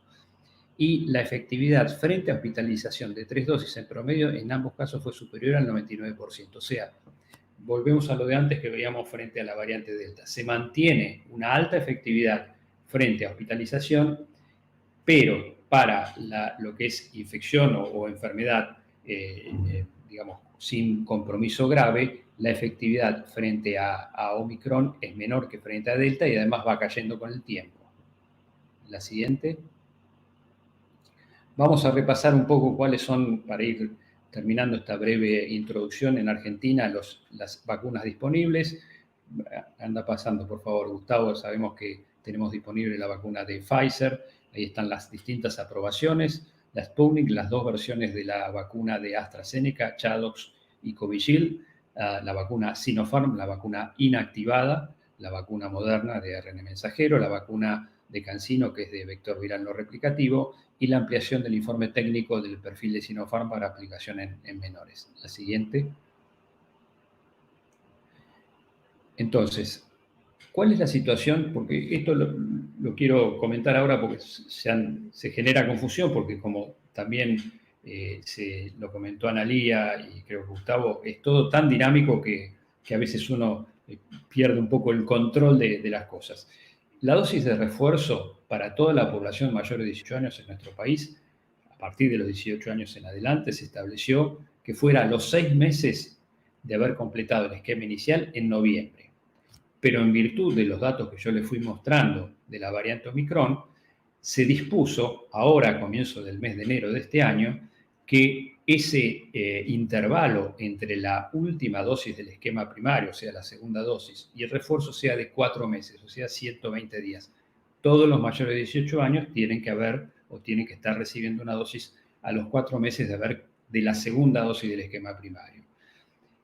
Y la efectividad frente a hospitalización de 3 dosis en promedio en ambos casos fue superior al 99%. O sea, volvemos a lo de antes que veíamos frente a la variante Delta. Se mantiene una alta efectividad frente a hospitalización, pero para lo que es infección o enfermedad, digamos, sin compromiso grave, la efectividad frente a Omicron es menor que frente a Delta y además va cayendo con el tiempo. La siguiente. Vamos a repasar un poco cuáles son, para ir terminando esta breve introducción, en Argentina las vacunas disponibles. Anda pasando, por favor, Gustavo. Sabemos que tenemos disponible la vacuna de Pfizer. Ahí están las distintas aprobaciones. La Sputnik, las 2 versiones de la vacuna de AstraZeneca, Chadox y Covishield. La vacuna Sinopharm, la vacuna inactivada. La vacuna Moderna de ARN mensajero. La vacuna de CanSino, que es de vector viral no replicativo, y la ampliación del informe técnico del perfil de Sinopharm para aplicación en menores. La siguiente. Entonces, ¿cuál es la situación? Porque esto lo quiero comentar ahora porque se genera confusión, porque como también se lo comentó Analía y creo que Gustavo, es todo tan dinámico que a veces uno pierde un poco el control de las cosas. La dosis de refuerzo para toda la población mayor de 18 años en nuestro país, a partir de los 18 años en adelante, se estableció que fuera a los 6 meses de haber completado el esquema inicial en noviembre. Pero en virtud de los datos que yo les fui mostrando de la variante Omicron, se dispuso, ahora a comienzo del mes de enero de este año, que ese intervalo entre la última dosis del esquema primario, o sea, la segunda dosis, y el refuerzo sea de 4 meses, o sea, 120 días. Todos los mayores de 18 años tienen que estar recibiendo una dosis a los 4 meses de la segunda dosis del esquema primario.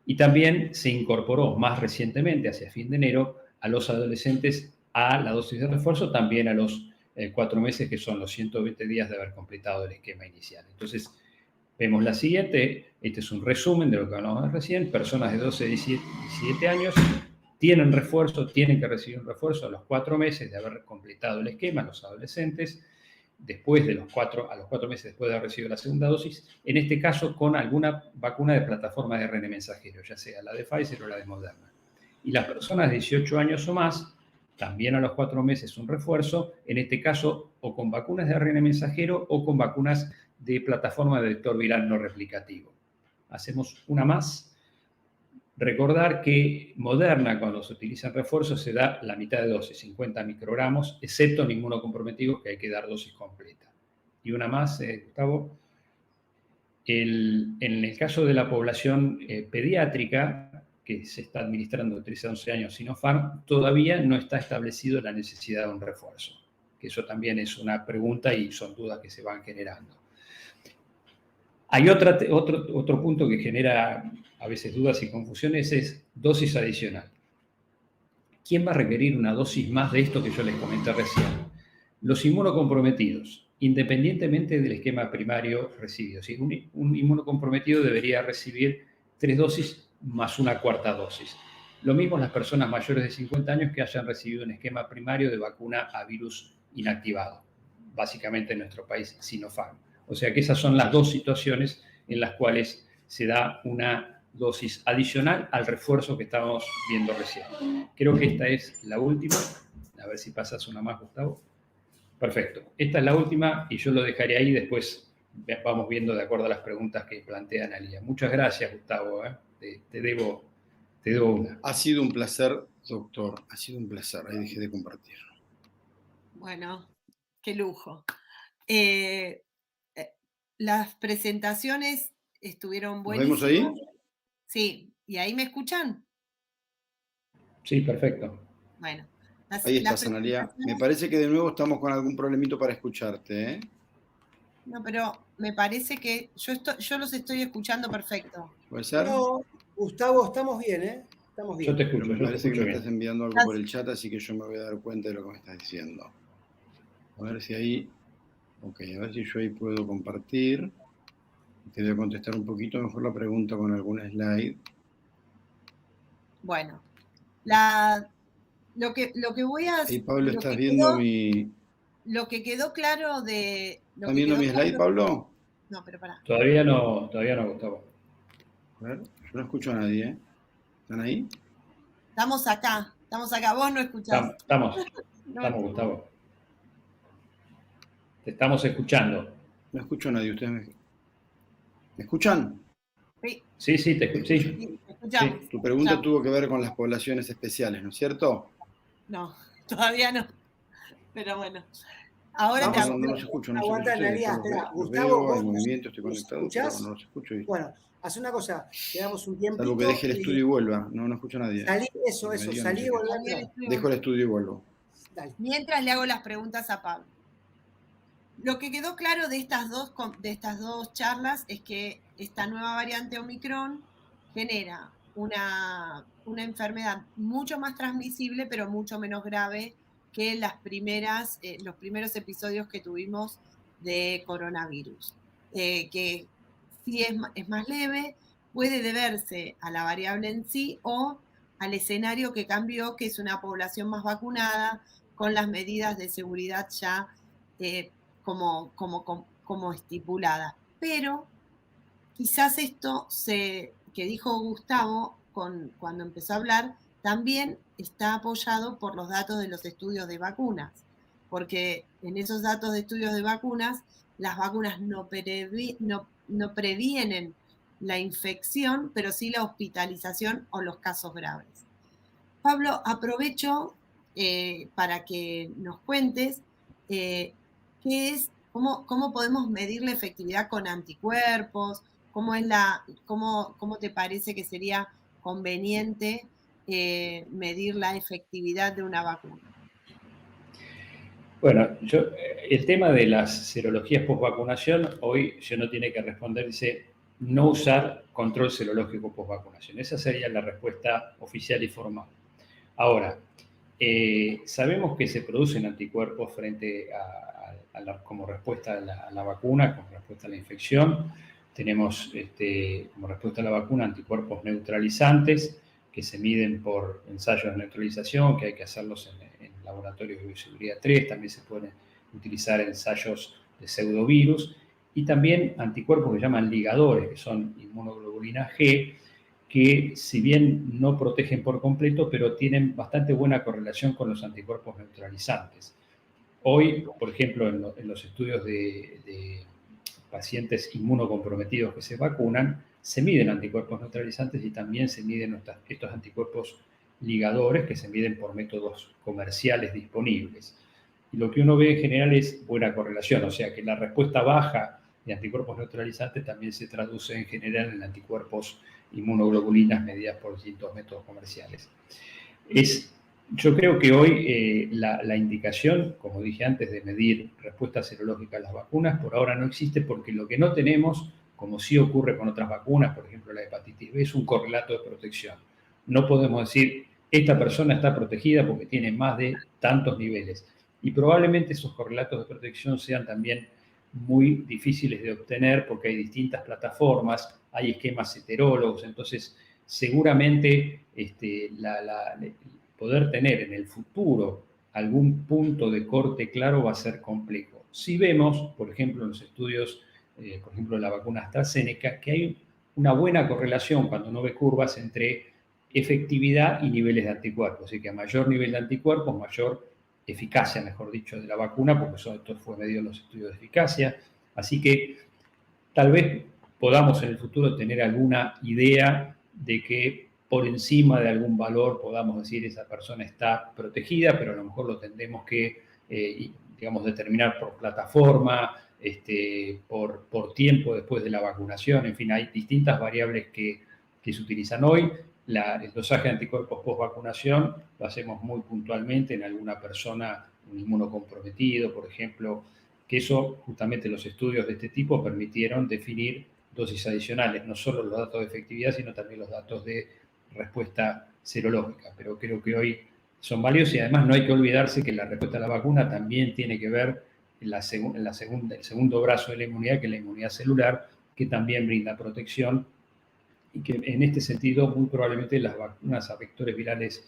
Y también se incorporó más recientemente, hacia fin de enero, a los adolescentes a la dosis de refuerzo, también a los 4 meses, que son los 120 días de haber completado el esquema inicial. Entonces, vemos la siguiente. Este es un resumen de lo que hablamos recién. Personas de 12 a 17 años tienen que recibir un refuerzo a los 4 meses de haber completado el esquema, los adolescentes, a los 4 meses después de haber recibido la segunda dosis, en este caso con alguna vacuna de plataforma de ARN mensajero, ya sea la de Pfizer o la de Moderna. Y las personas de 18 años o más, también a los 4 meses un refuerzo, en este caso o con vacunas de ARN mensajero o con vacunas de plataforma de vector viral no replicativo. Hacemos una más. Recordar que Moderna, cuando se utilizan refuerzos, se da la mitad de dosis, 50 microgramos, excepto en inmunocomprometidos, que hay que dar dosis completa. Y una más, Gustavo. En el caso de la población pediátrica, que se está administrando de 13 a 11 años Sinopharm, todavía no está establecido la necesidad de un refuerzo. Que eso también es una pregunta y son dudas que se van generando. Hay otro punto que genera a veces dudas y confusiones, es dosis adicional. ¿Quién va a requerir una dosis más de esto que yo les comenté recién? Los inmunocomprometidos independientemente del esquema primario recibido. Si un inmunocomprometido debería recibir 3 dosis más una cuarta dosis. Lo mismo las personas mayores de 50 años que hayan recibido un esquema primario de vacuna a virus inactivado, básicamente en nuestro país Sinopharm. O sea que esas son las dos situaciones en las cuales se da una dosis adicional al refuerzo que estábamos viendo recién. Creo que esta es la última. A ver si pasas una más, Gustavo. Perfecto. Esta es la última y yo lo dejaré ahí. Después vamos viendo de acuerdo a las preguntas que plantea Analía. Muchas gracias, Gustavo. Te debo una. Ha sido un placer, doctor. Ha sido un placer. Ahí dejé de compartir. Bueno, qué lujo. Las presentaciones estuvieron buenísimas. ¿Nos vemos ahí? Sí, ¿y ahí me escuchan? Sí, perfecto. Bueno. Ahí estás, Analía. Me parece que de nuevo estamos con algún problemito para escucharte, ¿eh? No, pero me parece que yo los estoy escuchando perfecto. ¿Puede ser? No, Gustavo, estamos bien, ¿eh? Estamos bien. Yo te escucho, Pero me parece que me bien. estás enviando algo por el chat, así que yo me voy a dar cuenta de lo que me estás diciendo. A ver si ahí... Ok, a ver si yo ahí puedo compartir. Te voy a contestar un poquito mejor la pregunta con algún slide. Bueno, lo que voy a... Ahí, Pablo, ¿estás viendo mi...? Lo que quedó claro de... ¿Estás viendo mi slide, Pablo? No, pero pará. Todavía no, Gustavo. A ver, yo no escucho a nadie, ¿eh? ¿Están ahí? Estamos acá, vos no escuchás. Estamos, Gustavo. Te estamos escuchando. No escucho a nadie, ¿ustedes me escuchan? Sí, te escucho. Sí, te escuchamos. Sí. Tu pregunta tuvo que ver con las poblaciones especiales, ¿no es cierto? No, todavía no. Pero bueno. Ahora no los escucho, no sé qué sucede. Espera, Los Gustavo, veo, hay movimiento, estoy conectado, pero ¿escuchás? no los escucho. Bueno, haz una cosa, quedamos un tiempito. Salvo que deje el estudio y vuelva, no escucho a nadie. Salí y volví. Dejo el estudio y vuelvo. Dale. Mientras le hago las preguntas a Pablo. Lo que quedó claro de estas dos charlas es que esta nueva variante Omicron genera una enfermedad mucho más transmisible, pero mucho menos grave que los primeros episodios que tuvimos de coronavirus. Que sí es más leve, puede deberse a la variable en sí o al escenario que cambió, que es una población más vacunada, con las medidas de seguridad ya como estipulada. Pero quizás esto que dijo Gustavo cuando empezó a hablar, también está apoyado por los datos de los estudios de vacunas, porque en esos datos de estudios de vacunas, las vacunas no previenen la infección, pero sí la hospitalización o los casos graves. Pablo, aprovecho para que nos cuentes cómo podemos medir la efectividad con anticuerpos, cómo te parece que sería conveniente medir la efectividad de una vacuna. Bueno, el tema de las serologías post-vacunación, hoy yo no tiene que responder, dice no usar control serológico post-vacunación. Esa sería la respuesta oficial y formal. Ahora, sabemos que se producen anticuerpos frente como respuesta a la vacuna, como respuesta a la infección. Tenemos como respuesta a la vacuna anticuerpos neutralizantes que se miden por ensayos de neutralización, que hay que hacerlos en laboratorios de bioseguridad 3, también se pueden utilizar ensayos de pseudovirus, y también anticuerpos que llaman ligadores, que son inmunoglobulina G, que si bien no protegen por completo, pero tienen bastante buena correlación con los anticuerpos neutralizantes. Hoy, por ejemplo, en los estudios de pacientes inmunocomprometidos que se vacunan, se miden anticuerpos neutralizantes y también se miden estos anticuerpos ligadores que se miden por métodos comerciales disponibles. Y lo que uno ve en general es buena correlación, o sea que la respuesta baja de anticuerpos neutralizantes también se traduce en general en anticuerpos inmunoglobulinas medidas por distintos métodos comerciales. Yo creo que hoy la indicación, como dije antes, de medir respuesta serológica a las vacunas, por ahora no existe porque lo que no tenemos, como sí ocurre con otras vacunas, por ejemplo la hepatitis B, es un correlato de protección. No podemos decir, esta persona está protegida porque tiene más de tantos niveles. y probablemente esos correlatos de protección sean también muy difíciles de obtener porque hay distintas plataformas, hay esquemas heterólogos, entonces seguramente poder tener en el futuro algún punto de corte claro va a ser complejo. Si vemos, por ejemplo, en los estudios, por ejemplo, de la vacuna AstraZeneca, que hay una buena correlación cuando uno ve curvas entre efectividad y niveles de anticuerpos, así que a mayor nivel de anticuerpos, mayor eficacia, mejor dicho, de la vacuna, porque esto fue medido en los estudios de eficacia. Así que tal vez podamos en el futuro tener alguna idea de que por encima de algún valor podamos decir esa persona está protegida, pero a lo mejor lo tendremos que, digamos, determinar por plataforma, por tiempo después de la vacunación. En fin, hay distintas variables que se utilizan hoy. El dosaje de anticuerpos post-vacunación lo hacemos muy puntualmente en alguna persona, un inmunocomprometido, por ejemplo, que eso, justamente los estudios de este tipo permitieron definir dosis adicionales, no solo los datos de efectividad, sino también los datos de respuesta serológica. Pero creo que hoy son valiosos y además no hay que olvidarse que la respuesta a la vacuna también tiene que ver en el segundo brazo de la inmunidad, que es la inmunidad celular, que también brinda protección y que en este sentido muy probablemente las vacunas a vectores virales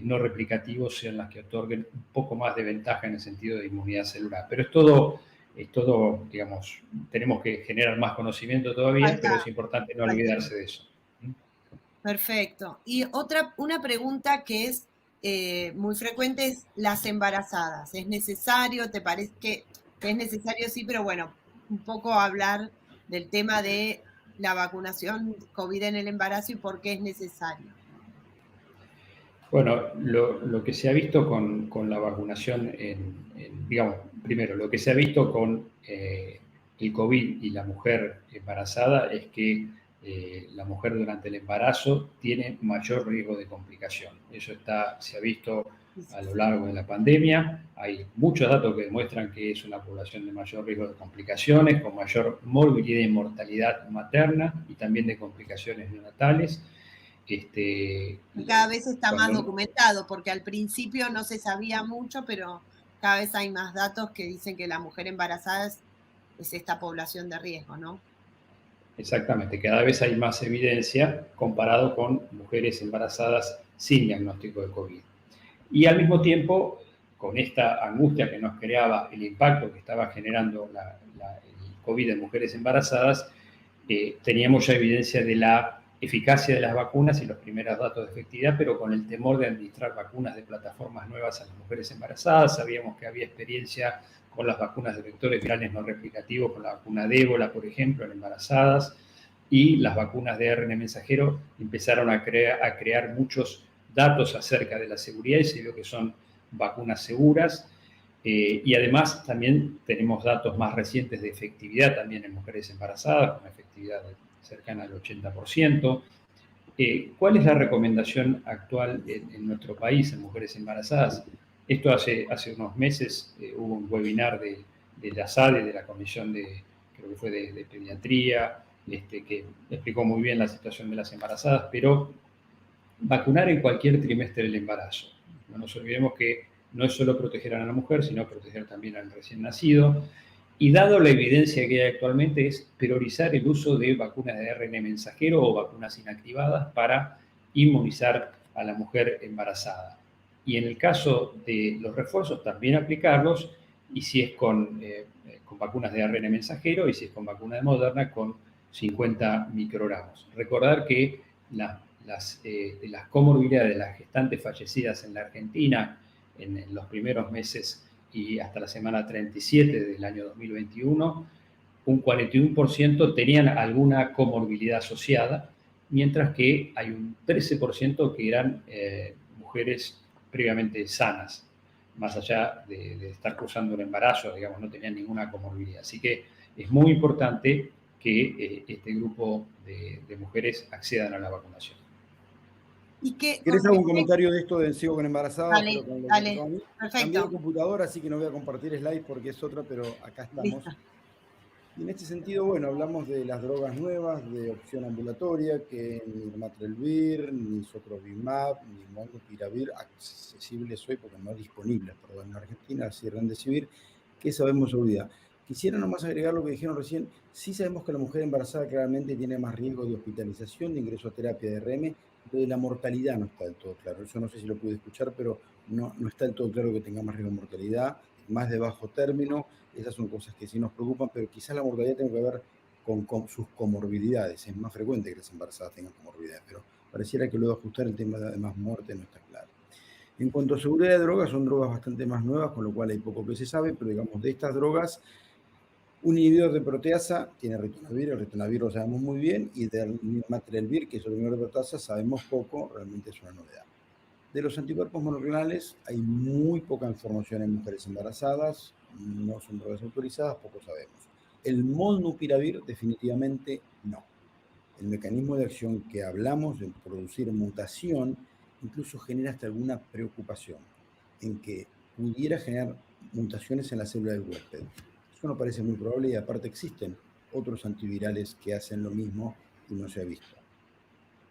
no replicativos sean las que otorguen un poco más de ventaja en el sentido de inmunidad celular. Pero es todo, digamos, tenemos que generar más conocimiento todavía, pero es importante no olvidarse de eso. Perfecto. Y una pregunta que es muy frecuente es las embarazadas. ¿Es necesario? ¿Te parece que es necesario? Sí, pero bueno, un poco hablar del tema de la vacunación COVID en el embarazo y por qué es necesario. Bueno, lo que se ha visto con la vacunación, digamos, primero, lo que se ha visto con el COVID y la mujer embarazada es que la mujer durante el embarazo tiene mayor riesgo de complicación. Eso se ha visto a lo largo de la pandemia. Hay muchos datos que demuestran que es una población de mayor riesgo de complicaciones, con mayor morbilidad y mortalidad materna y también de complicaciones neonatales. Cada vez está más documentado, porque al principio no se sabía mucho, pero cada vez hay más datos que dicen que la mujer embarazada es esta población de riesgo, ¿no? Exactamente, cada vez hay más evidencia comparado con mujeres embarazadas sin diagnóstico de COVID. Y al mismo tiempo, con esta angustia que nos creaba el impacto que estaba generando el COVID en mujeres embarazadas, teníamos ya evidencia de la eficacia de las vacunas y los primeros datos de efectividad, pero con el temor de administrar vacunas de plataformas nuevas a las mujeres embarazadas. Sabíamos que había experiencia con las vacunas de vectores virales no replicativos, con la vacuna de ébola, por ejemplo, en embarazadas, y las vacunas de ARN mensajero empezaron a crear muchos datos acerca de la seguridad y se vio que son vacunas seguras. Y además también tenemos datos más recientes de efectividad también en mujeres embarazadas, con efectividad cercana al 80%. ¿Cuál es la recomendación actual en nuestro país en mujeres embarazadas? Esto hace unos meses hubo un webinar de la SADE, de la Comisión creo que fue de Pediatría, que explicó muy bien la situación de las embarazadas, pero vacunar en cualquier trimestre del embarazo. No nos olvidemos que no es solo proteger a la mujer, sino proteger también al recién nacido. Y dado la evidencia que hay actualmente, es priorizar el uso de vacunas de ARN mensajero o vacunas inactivadas para inmunizar a la mujer embarazada. Y en el caso de los refuerzos, también aplicarlos, y si es con vacunas de ARN mensajero, y si es con vacuna de Moderna, con 50 microgramos. Recordar que las comorbilidades de las gestantes fallecidas en la Argentina en los primeros meses y hasta la semana 37 del año 2021, un 41% tenían alguna comorbilidad asociada, mientras que hay un 13% que eran mujeres previamente sanas, más allá de estar cursando un embarazo, digamos, no tenían ninguna comorbilidad. Así que es muy importante que este grupo de mujeres accedan a la vacunación. ¿Querés algún comentario de esto de sigo con embarazadas? Dale, perfecto. Cambié de computadora, así que no voy a compartir slides porque es otra, pero acá estamos. Y en este sentido, bueno, hablamos de las drogas nuevas de opción ambulatoria, que ni Matrelvir, ni Sotrovimab, ni Molnupiravir accesibles hoy, porque no disponibles, perdón, en Argentina, así Remdesivir. ¿Qué sabemos hoy día? Quisiera nomás agregar lo que dijeron recién. Sí sabemos que la mujer embarazada claramente tiene más riesgo de hospitalización, de ingreso a terapia de RM, pero de la mortalidad no está del todo claro. Eso no sé si lo pude escuchar, pero no está del todo claro que tenga más riesgo de mortalidad, más de bajo término. Esas son cosas que sí nos preocupan, pero quizás la mortalidad tenga que ver con sus comorbilidades. Es más frecuente que las embarazadas tengan comorbilidades, pero pareciera que luego ajustar el tema de además muerte no está claro. En cuanto a seguridad de drogas, son drogas bastante más nuevas, con lo cual hay poco que se sabe, pero digamos, de estas drogas, un inhibidor de proteasa tiene ritonavir, el ritonavir lo sabemos muy bien, y del Matrelvir, que es el inhibidor de proteasa, sabemos poco, realmente es una novedad. De los anticuerpos monoclonales hay muy poca información en mujeres embarazadas, no son drogas autorizadas, poco sabemos. El molnupiravir definitivamente no. El mecanismo de acción que hablamos de producir mutación incluso genera hasta alguna preocupación en que pudiera generar mutaciones en la célula del huésped. Eso no parece muy probable y aparte existen otros antivirales que hacen lo mismo y no se ha visto.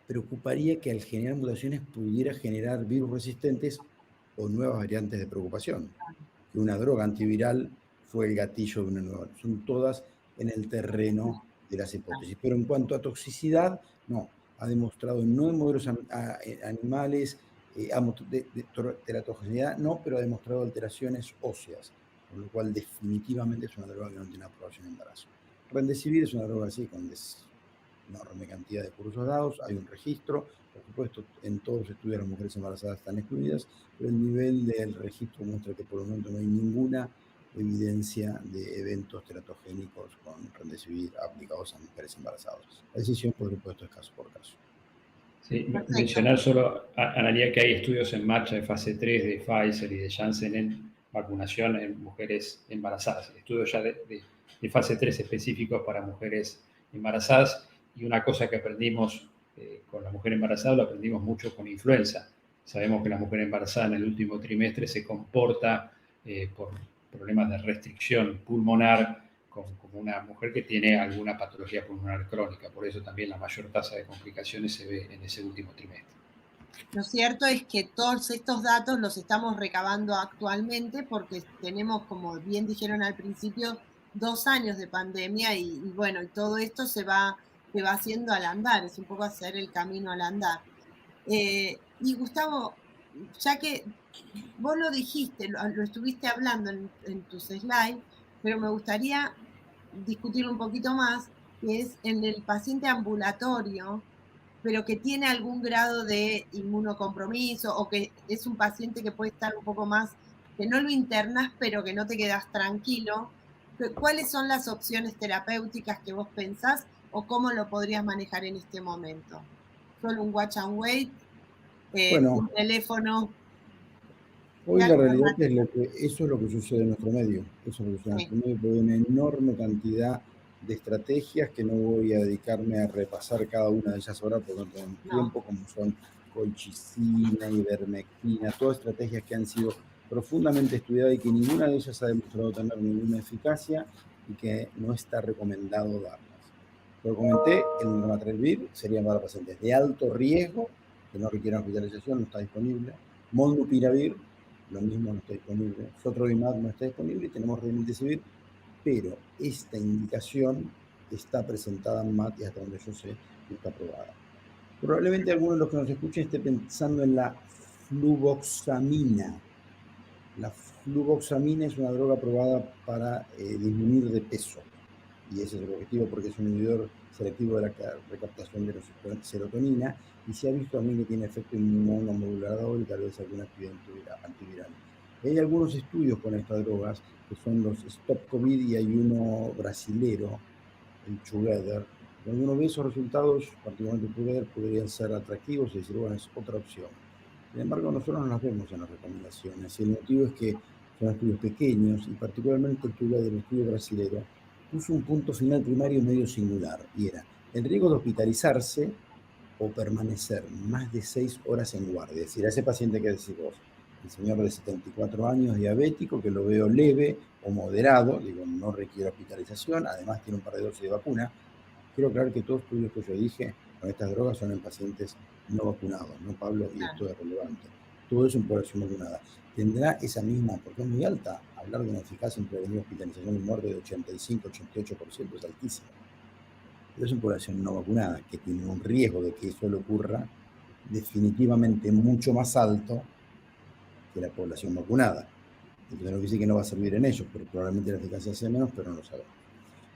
Preocuparía que al generar mutaciones pudiera generar virus resistentes o nuevas variantes de preocupación. Que una droga antiviral fue el gatillo de una nueva. Son todas en el terreno de las hipótesis. Pero en cuanto a toxicidad, no. Ha demostrado, no en modelos animales, de teratogeneidad, no, pero ha demostrado alteraciones óseas, con lo cual definitivamente es una droga que no tiene aprobación en embarazo. Remdesivir es una droga así, con enorme cantidad de cursos dados, hay un registro, por supuesto, en todos los estudios las mujeres embarazadas están excluidas, pero el nivel del registro muestra que por el momento no hay ninguna evidencia de eventos teratogénicos con Remdesivir aplicados a mujeres embarazadas. La decisión, por supuesto, es caso por caso. Sí, mencionar solo, Analía, que hay estudios en marcha de fase 3 de Pfizer y de Janssen en vacunación en mujeres embarazadas, estudios ya de fase 3 específicos para mujeres embarazadas. Y una cosa que aprendimos con la mujer embarazada, lo aprendimos mucho con influenza. Sabemos que la mujer embarazada en el último trimestre se comporta por problemas de restricción pulmonar como una mujer que tiene alguna patología pulmonar crónica. Por eso también la mayor tasa de complicaciones se ve en ese último trimestre. Lo cierto es que todos estos datos los estamos recabando actualmente porque tenemos, como bien dijeron al principio, 2 años de pandemia y bueno, y todo esto se va haciendo al andar, es un poco hacer el camino al andar. Y Gustavo, ya que vos lo dijiste, lo estuviste hablando en tus slides, pero me gustaría discutir un poquito más, que es en el paciente ambulatorio, pero que tiene algún grado de inmunocompromiso o que es un paciente que puede estar un poco más, que no lo internas, pero que no te quedas tranquilo. ¿Cuáles son las opciones terapéuticas que vos pensás o cómo lo podrías manejar en este momento? ¿Solo un watch and wait? Bueno, ¿Un teléfono? hoy la realidad es eso es lo que sucede en nuestro medio. Eso es lo que sucede en nuestro medio, porque hay una enorme cantidad de estrategias que no voy a dedicarme a repasar cada una de ellas ahora porque no tengo tiempo, como son colchicina, ivermectina, todas estrategias que han sido profundamente estudiadas y que ninguna de ellas ha demostrado tener ninguna eficacia y que no está recomendado darlas. Lo comenté, el Matrelvir sería para pacientes de alto riesgo, que no requieran hospitalización, no está disponible. Molnupiravir, lo mismo, no está disponible. Sotrovimab no está disponible y tenemos Remdesivir, pero esta indicación está presentada en MAT y hasta donde yo sé no está aprobada. Probablemente algunos de los que nos escuchen esté pensando en la fluvoxamina. La fluvoxamina es una droga aprobada para disminuir de peso y ese es el objetivo porque es un inhibidor selectivo de la recaptación de la serotonina y se ha visto también que tiene efecto inmunomodulador y tal vez alguna actividad antiviral. Hay algunos estudios con estas drogas que son los Stop COVID y hay uno brasilero, el Together. Cuando uno ve esos resultados, particularmente el Together, podrían ser atractivos y decir, bueno, es otra opción. Sin embargo, nosotros no las vemos en las recomendaciones y el motivo es que son estudios pequeños y particularmente el Together, el estudio brasilero, puso un punto final primario medio singular y era el riesgo de hospitalizarse o permanecer más de 6 horas en guardia. Es decir, a ese paciente que decís vos, el señor de 74 años, diabético, que lo veo leve o moderado, digo, no requiere hospitalización, además tiene un par de dosis de vacuna. Quiero aclarar que todos los estudios que yo dije con estas drogas son en pacientes no vacunados, ¿no, Pablo? Y esto es relevante. Todo eso en población vacunada. Tendrá esa misma, porque es muy alta, hablar de una eficacia en prevenir hospitalización y muerte de 85-88% es altísimo. Pero es en población no vacunada, que tiene un riesgo de que eso le ocurra definitivamente mucho más alto que la población vacunada. Entonces no quiere decir que no va a servir en ellos, pero probablemente la eficacia sea menos, pero no lo sabemos.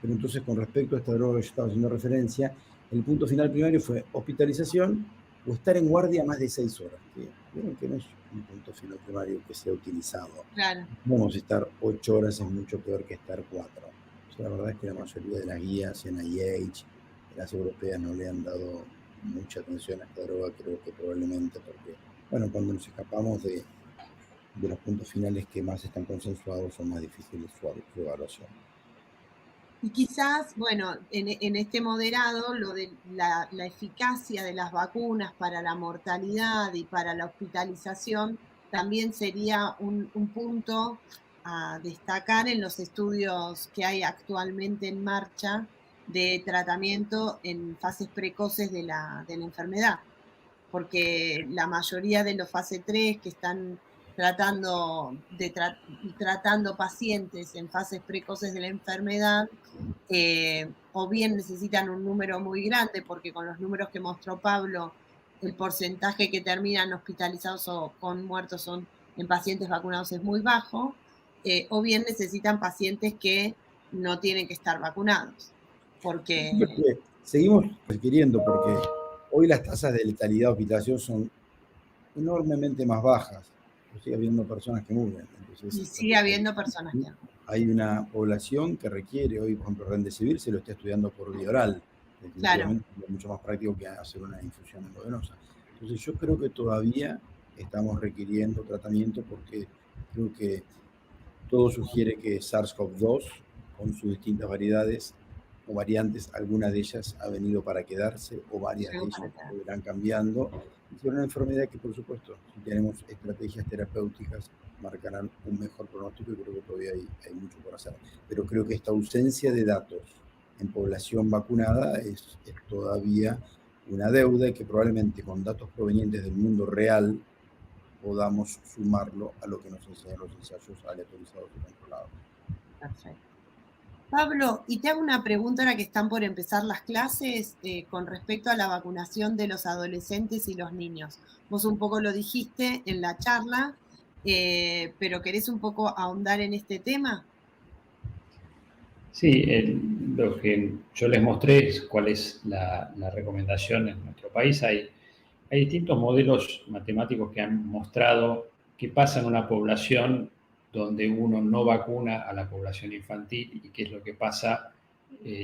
Pero entonces, con respecto a esta droga que yo estaba haciendo referencia, el punto final primario fue hospitalización o estar en guardia más de 6 horas. Que vieron que no es un punto final primario que sea utilizado. Claro. Vamos a estar 8 horas, es mucho peor que estar 4. O sea, la verdad es que la mayoría de las guías en IH, las europeas, no le han dado mucha atención a esta droga, creo que probablemente porque, bueno, cuando nos escapamos de los puntos finales que más están consensuados, son más difíciles su evaluación. Y quizás, bueno, en este moderado, lo de la eficacia de las vacunas para la mortalidad y para la hospitalización también sería un punto a destacar en los estudios que hay actualmente en marcha de tratamiento en fases precoces de la enfermedad. Porque la mayoría de los fase 3 que están tratando pacientes en fases precoces de la enfermedad, o bien necesitan un número muy grande, porque con los números que mostró Pablo, el porcentaje que terminan hospitalizados o con muertos son en pacientes vacunados es muy bajo, o bien necesitan pacientes que no tienen que estar vacunados. Porque seguimos requiriendo, porque hoy las tasas de letalidad de hospitalización son enormemente más bajas. Sigue habiendo personas que mueren. Entonces, y sigue habiendo personas que hay una población que requiere, hoy, por ejemplo, Remdesivir se lo está estudiando por vía oral. Definitivamente es mucho más práctico que hacer una infusión endovenosa. Entonces, yo creo que todavía estamos requiriendo tratamiento porque creo que todo sugiere que SARS-CoV-2, con sus distintas variedades o variantes, alguna de ellas ha venido para quedarse o varias de ellas irán cambiando. Es una enfermedad que, por supuesto, si tenemos estrategias terapéuticas, marcarán un mejor pronóstico y creo que todavía hay mucho por hacer. Pero creo que esta ausencia de datos en población vacunada es todavía una deuda y que probablemente con datos provenientes del mundo real podamos sumarlo a lo que nos enseñan los ensayos aleatorizados y controlados. Perfecto. Pablo, y te hago una pregunta ahora que están por empezar las clases con respecto a la vacunación de los adolescentes y los niños. Vos un poco lo dijiste en la charla, pero ¿querés un poco ahondar en este tema? Sí, lo que yo les mostré es cuál es la recomendación en nuestro país. Hay distintos modelos matemáticos que han mostrado qué pasa en una población donde uno no vacuna a la población infantil y qué es lo que pasa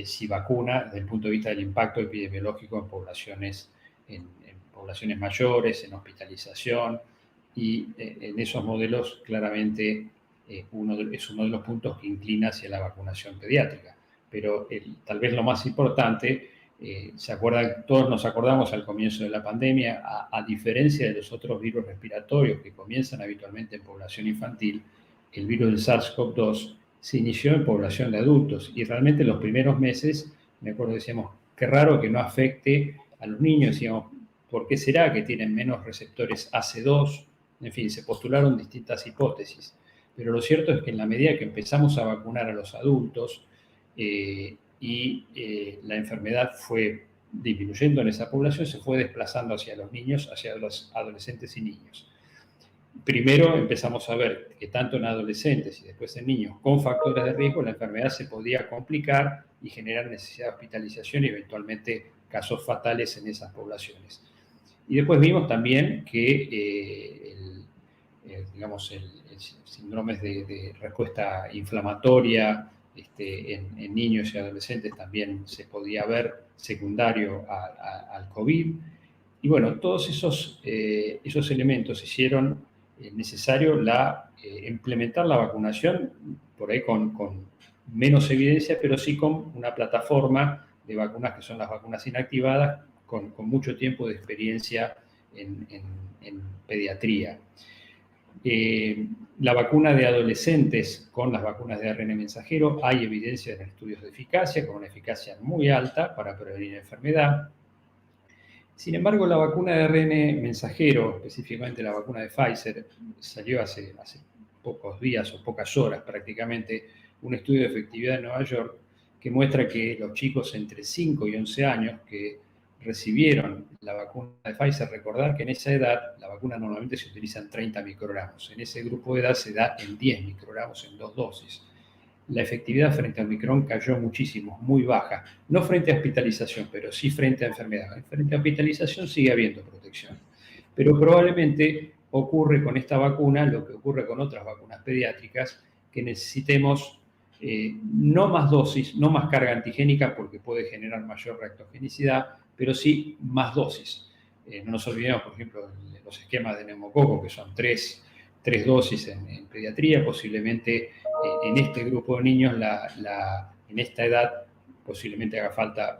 si vacuna desde el punto de vista del impacto epidemiológico en poblaciones mayores, en hospitalización, y en esos modelos claramente es uno de los puntos que inclina hacia la vacunación pediátrica. Pero tal vez lo más importante, ¿se acuerdan? Todos nos acordamos al comienzo de la pandemia, a diferencia de los otros virus respiratorios que comienzan habitualmente en población infantil, el virus del SARS-CoV-2 se inició en población de adultos y realmente en los primeros meses, me acuerdo, decíamos, qué raro que no afecte a los niños, decíamos, ¿por qué será que tienen menos receptores AC2? En fin, se postularon distintas hipótesis. Pero lo cierto es que en la medida que empezamos a vacunar a los adultos la enfermedad fue disminuyendo en esa población, se fue desplazando hacia los niños, hacia los adolescentes y niños. Primero empezamos a ver que tanto en adolescentes y después en niños con factores de riesgo la enfermedad se podía complicar y generar necesidad de hospitalización y eventualmente casos fatales en esas poblaciones. Y después vimos también que síndromes de respuesta inflamatoria en niños y adolescentes también se podía ver secundario al COVID. Y bueno, todos esos elementos hicieron necesario implementar la vacunación, por ahí con menos evidencia, pero sí con una plataforma de vacunas que son las vacunas inactivadas, con mucho tiempo de experiencia en pediatría. La vacuna de adolescentes con las vacunas de ARN mensajero, hay evidencia en estudios de eficacia, con una eficacia muy alta para prevenir enfermedad. Sin embargo, la vacuna de ARN mensajero, específicamente la vacuna de Pfizer, salió hace pocos días o pocas horas prácticamente un estudio de efectividad en Nueva York que muestra que los chicos entre 5 y 11 años que recibieron la vacuna de Pfizer, recordar que en esa edad la vacuna normalmente se utiliza en 30 microgramos. En ese grupo de edad se da en 10 microgramos en 2 dosis. La efectividad frente a Omicron cayó muchísimo, muy baja. No frente a hospitalización, pero sí frente a enfermedad. Frente a hospitalización sigue habiendo protección. Pero probablemente ocurre con esta vacuna lo que ocurre con otras vacunas pediátricas, que necesitemos no más dosis, no más carga antigénica porque puede generar mayor reactogenicidad, pero sí más dosis. No nos olvidemos, por ejemplo, de los esquemas de neumococo, que son tres dosis en pediatría, posiblemente en este grupo de niños, en esta edad, posiblemente haga falta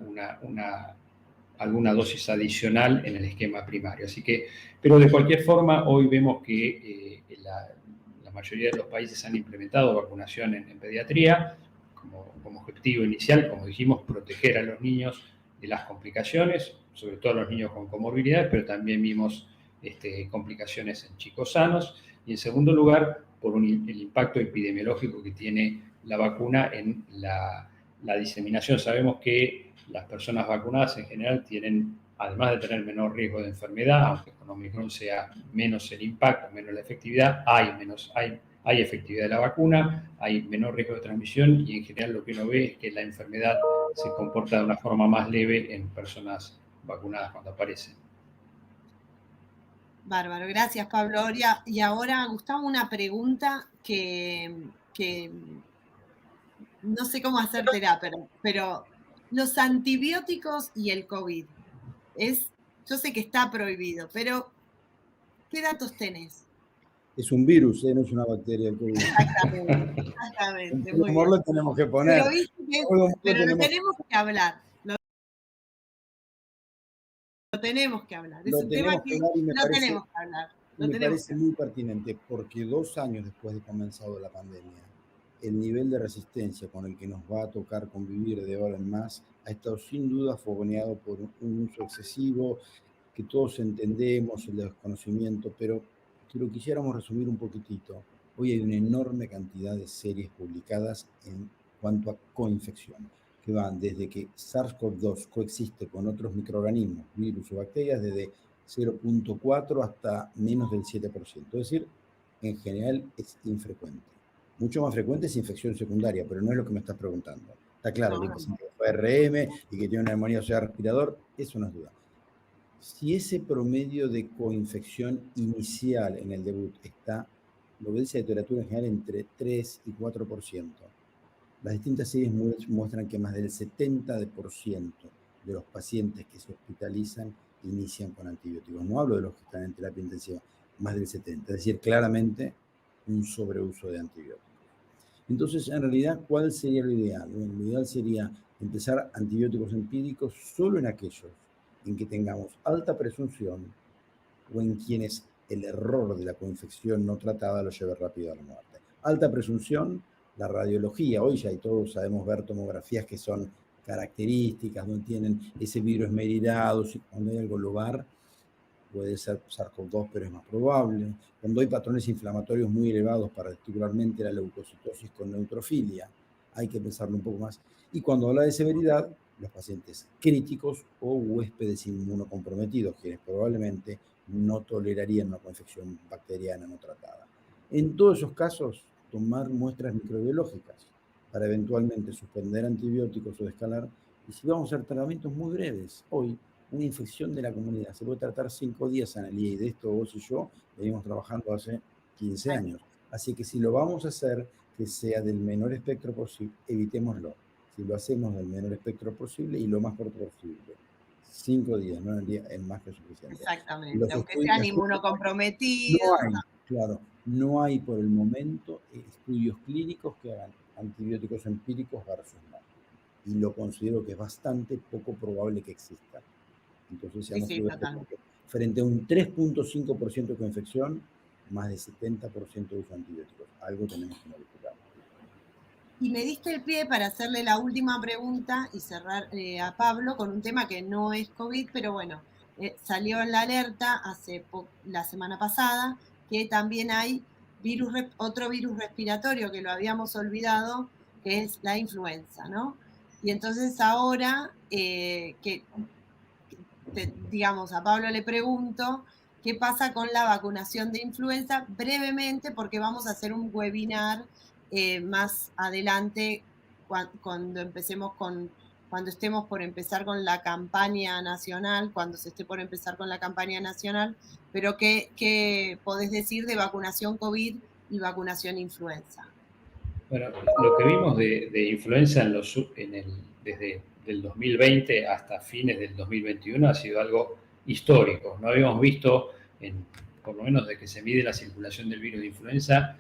alguna dosis adicional en el esquema primario. Así que, pero de cualquier forma, hoy vemos que la mayoría de los países han implementado vacunación en pediatría como objetivo inicial, como dijimos, proteger a los niños de las complicaciones, sobre todo a los niños con comorbilidades, pero también vimos complicaciones en chicos sanos. Y en segundo lugar, por el impacto epidemiológico que tiene la vacuna en la diseminación. Sabemos que las personas vacunadas en general tienen, además de tener menor riesgo de enfermedad, aunque con Omicron sea menos el impacto, menos la efectividad, hay efectividad de la vacuna, hay menor riesgo de transmisión y en general lo que uno ve es que la enfermedad se comporta de una forma más leve en personas vacunadas cuando aparecen. Bárbaro, gracias Pablo. Y ahora, Gustavo, una pregunta que no sé cómo hacértela, pero los antibióticos y el COVID, yo sé que está prohibido, pero ¿qué datos tenés? Es un virus, no es una bacteria el COVID. Exactamente. Un humor lo tenemos que poner. Pero lo tenemos que hablar. Lo tenemos que hablar. Es un tema que no tenemos que hablar. Me parece muy pertinente porque 2 años después de comenzado la pandemia, el nivel de resistencia con el que nos va a tocar convivir de ahora en más ha estado sin duda fogoneado por un uso excesivo, que todos entendemos, el desconocimiento, pero si lo quisiéramos resumir un poquitito, hoy hay una enorme cantidad de series publicadas en cuanto a coinfección, que van desde que SARS-CoV-2 coexiste con otros microorganismos, virus o bacterias, desde 0.4 hasta menos del 7%. Es decir, en general es infrecuente. Mucho más frecuente es infección secundaria, pero no es lo que me estás preguntando. Está claro, que el paciente fue RM y que tiene una neumonía o sea respirador, eso no es duda. Si ese promedio de coinfección inicial en el debut está, lo que dice la literatura en general, entre 3 y 4%, las distintas series muestran que más del 70% de los pacientes que se hospitalizan inician con antibióticos. No hablo de los que están en terapia intensiva, más del 70%. Es decir, claramente un sobreuso de antibióticos. Entonces, en realidad, ¿cuál sería lo ideal? Bueno, lo ideal sería empezar antibióticos empíricos solo en aquellos en que tengamos alta presunción o en quienes el error de la coinfección no tratada lo lleve rápido a la muerte. Alta presunción, la radiología, hoy ya todos sabemos ver tomografías que son características, donde tienen ese virus esmerilado, cuando hay algo lobar, puede ser SARS-CoV-2, pero es más probable. Cuando hay patrones inflamatorios muy elevados, particularmente la leucocitosis con neutrofilia, hay que pensarlo un poco más. Y cuando habla de severidad, los pacientes críticos o huéspedes inmunocomprometidos, quienes probablemente no tolerarían una coinfección bacteriana no tratada. En todos esos casos, tomar muestras microbiológicas para eventualmente suspender antibióticos o descalar. Y si vamos a hacer tratamientos muy breves, hoy una infección de la comunidad se puede tratar 5 días, Analía, y de esto vos y yo venimos trabajando hace 15 años. Así que si lo vamos a hacer, que sea del menor espectro posible, evitémoslo. Si lo hacemos del menor espectro posible y lo más corto posible. 5 días, no el día es más que suficiente. Exactamente, aunque sean inmunocomprometidos. No hay por el momento estudios clínicos que hagan antibióticos empíricos versus no. Y lo considero que es bastante poco probable que exista. Entonces, frente a un 3.5% de coinfección, más de 70% de uso de antibióticos. Algo tenemos que modificar. Y me diste el pie para hacerle la última pregunta y cerrar a Pablo con un tema que no es COVID, pero bueno, salió en la alerta la semana pasada que también hay otro virus respiratorio que lo habíamos olvidado, que es la influenza, ¿no? Y entonces ahora, digamos, a Pablo le pregunto qué pasa con la vacunación de influenza brevemente, porque vamos a hacer un webinar más adelante cuando estemos por empezar con la campaña nacional, cuando se esté por empezar con la campaña nacional, pero ¿qué podés decir de vacunación COVID y vacunación influenza? Bueno, lo que vimos de influenza desde el 2020 hasta fines del 2021 ha sido algo histórico. No habíamos visto, por lo menos desde que se mide la circulación del virus de influenza,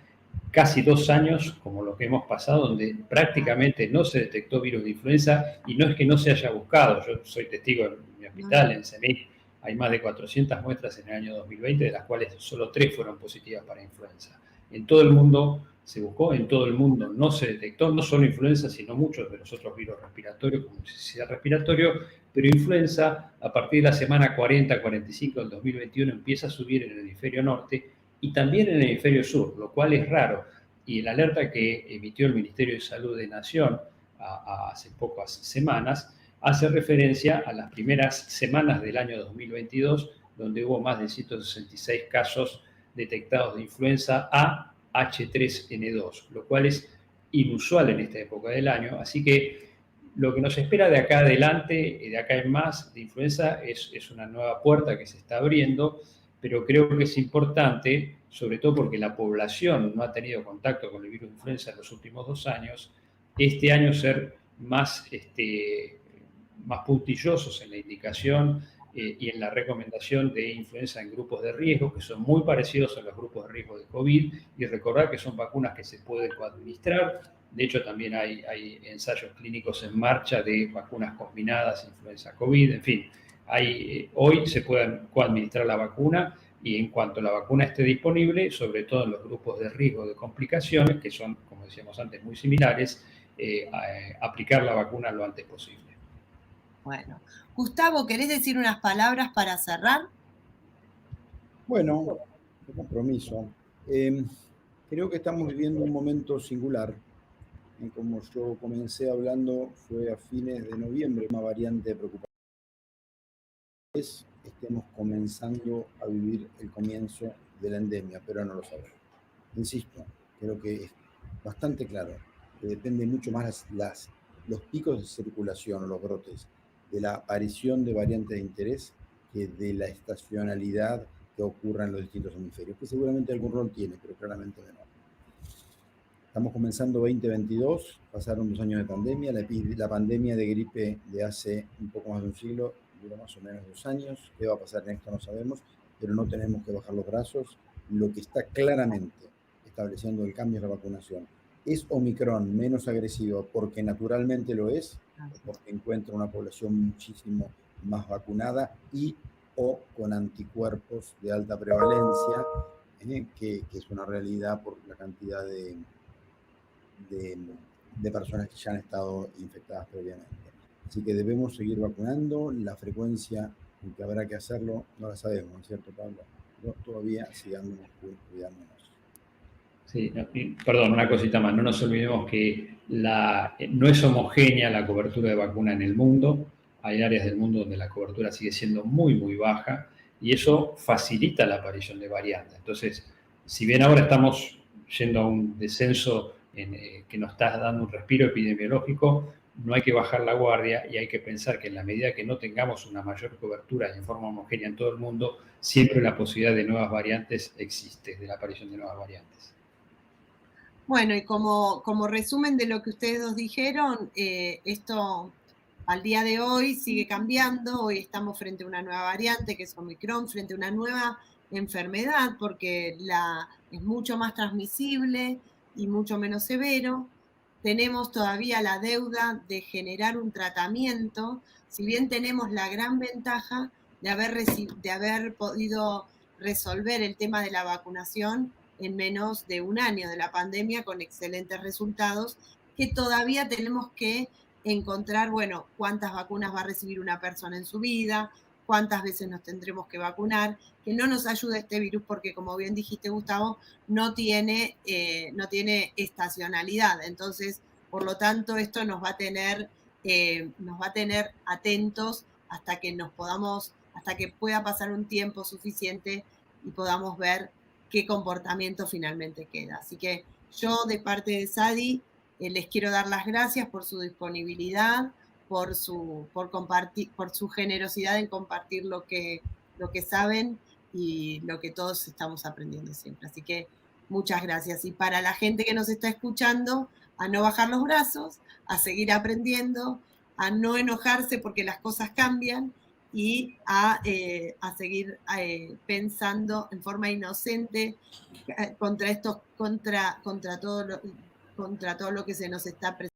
casi 2 años como lo que hemos pasado, donde prácticamente no se detectó virus de influenza, y no es que no se haya buscado. Yo soy testigo en mi hospital, en CEMIC, hay más de 400 muestras en el año 2020, de las cuales solo 3 fueron positivas para influenza. En todo el mundo se buscó, en todo el mundo no se detectó, no solo influenza, sino muchos de los otros virus respiratorios, como necesidad respiratorio, pero influenza a partir de la semana 40-45 del 2021 empieza a subir en el hemisferio norte y también en el hemisferio sur, lo cual es raro. Y el alerta que emitió el Ministerio de Salud de Nación hace pocas semanas hace referencia a las primeras semanas del año 2022, donde hubo más de 166 casos detectados de influenza A H3N2, lo cual es inusual en esta época del año. Así que lo que nos espera de acá adelante, de acá en más, de influenza, es una nueva puerta que se está abriendo, pero creo que es importante, sobre todo porque la población no ha tenido contacto con el virus de influenza en los últimos 2 años, este año ser más puntillosos en la indicación y en la recomendación de influenza en grupos de riesgo, que son muy parecidos a los grupos de riesgo de COVID, y recordar que son vacunas que se pueden coadministrar. De hecho, también hay ensayos clínicos en marcha de vacunas combinadas, influenza COVID, en fin. Hoy se puede coadministrar la vacuna, y en cuanto la vacuna esté disponible, sobre todo en los grupos de riesgo de complicaciones, que son, como decíamos antes, muy similares, aplicar la vacuna lo antes posible. Bueno, Gustavo, ¿querés decir unas palabras para cerrar? Bueno, qué compromiso. Creo que estamos viviendo un momento singular. Como yo comencé hablando, fue a fines de noviembre, una variante de preocupación. Estemos comenzando a vivir el comienzo de la endemia, pero no lo sabemos. Insisto, creo que es bastante claro que depende mucho más los picos de circulación o los brotes de la aparición de variantes de interés que de la estacionalidad que ocurra en los distintos hemisferios, que seguramente algún rol tiene, pero claramente menor. Estamos comenzando 2022, pasaron 2 años de pandemia, la pandemia de gripe de hace un poco más de un siglo duró más o menos 2 años. ¿Qué va a pasar en esto? No sabemos, pero no tenemos que bajar los brazos. Lo que está claramente estableciendo el cambio es la vacunación. ¿Es Omicron menos agresivo porque naturalmente lo es, porque encuentra una población muchísimo más vacunada y o con anticuerpos de alta prevalencia, que es una realidad por la cantidad de personas que ya han estado infectadas previamente? Así que debemos seguir vacunando. La frecuencia en que habrá que hacerlo no la sabemos, ¿no es cierto, Pablo? Pero todavía sigamos cuidándonos. Sí, perdón, una cosita más. No nos olvidemos que no es homogénea la cobertura de vacuna en el mundo. Hay áreas del mundo donde la cobertura sigue siendo muy, muy baja, y eso facilita la aparición de variantes. Entonces, si bien ahora estamos yendo a un descenso que nos está dando un respiro epidemiológico, no hay que bajar la guardia, y hay que pensar que en la medida que no tengamos una mayor cobertura en forma homogénea en todo el mundo, siempre la posibilidad de nuevas variantes existe, de la aparición de nuevas variantes. Bueno, y como resumen de lo que ustedes dos dijeron, esto al día de hoy sigue cambiando. Hoy estamos frente a una nueva variante, que es Omicron, frente a una nueva enfermedad, porque es mucho más transmisible y mucho menos severo. Tenemos todavía la deuda de generar un tratamiento, si bien tenemos la gran ventaja de haber podido resolver el tema de la vacunación en menos de un año de la pandemia con excelentes resultados, que todavía tenemos que encontrar, bueno, cuántas vacunas va a recibir una persona en su vida, cuántas veces nos tendremos que vacunar, que no nos ayuda este virus porque, como bien dijiste, Gustavo, no tiene estacionalidad. Entonces, por lo tanto, esto nos va a tener atentos hasta que pueda pasar un tiempo suficiente y podamos ver qué comportamiento finalmente queda. Así que yo, de parte de SADI, les quiero dar las gracias por su disponibilidad, por su generosidad en compartir lo que saben y lo que todos estamos aprendiendo siempre. Así que muchas gracias. Y para la gente que nos está escuchando, a no bajar los brazos, a seguir aprendiendo, a no enojarse porque las cosas cambian y a seguir pensando en forma inocente contra todo lo que se nos está presentando.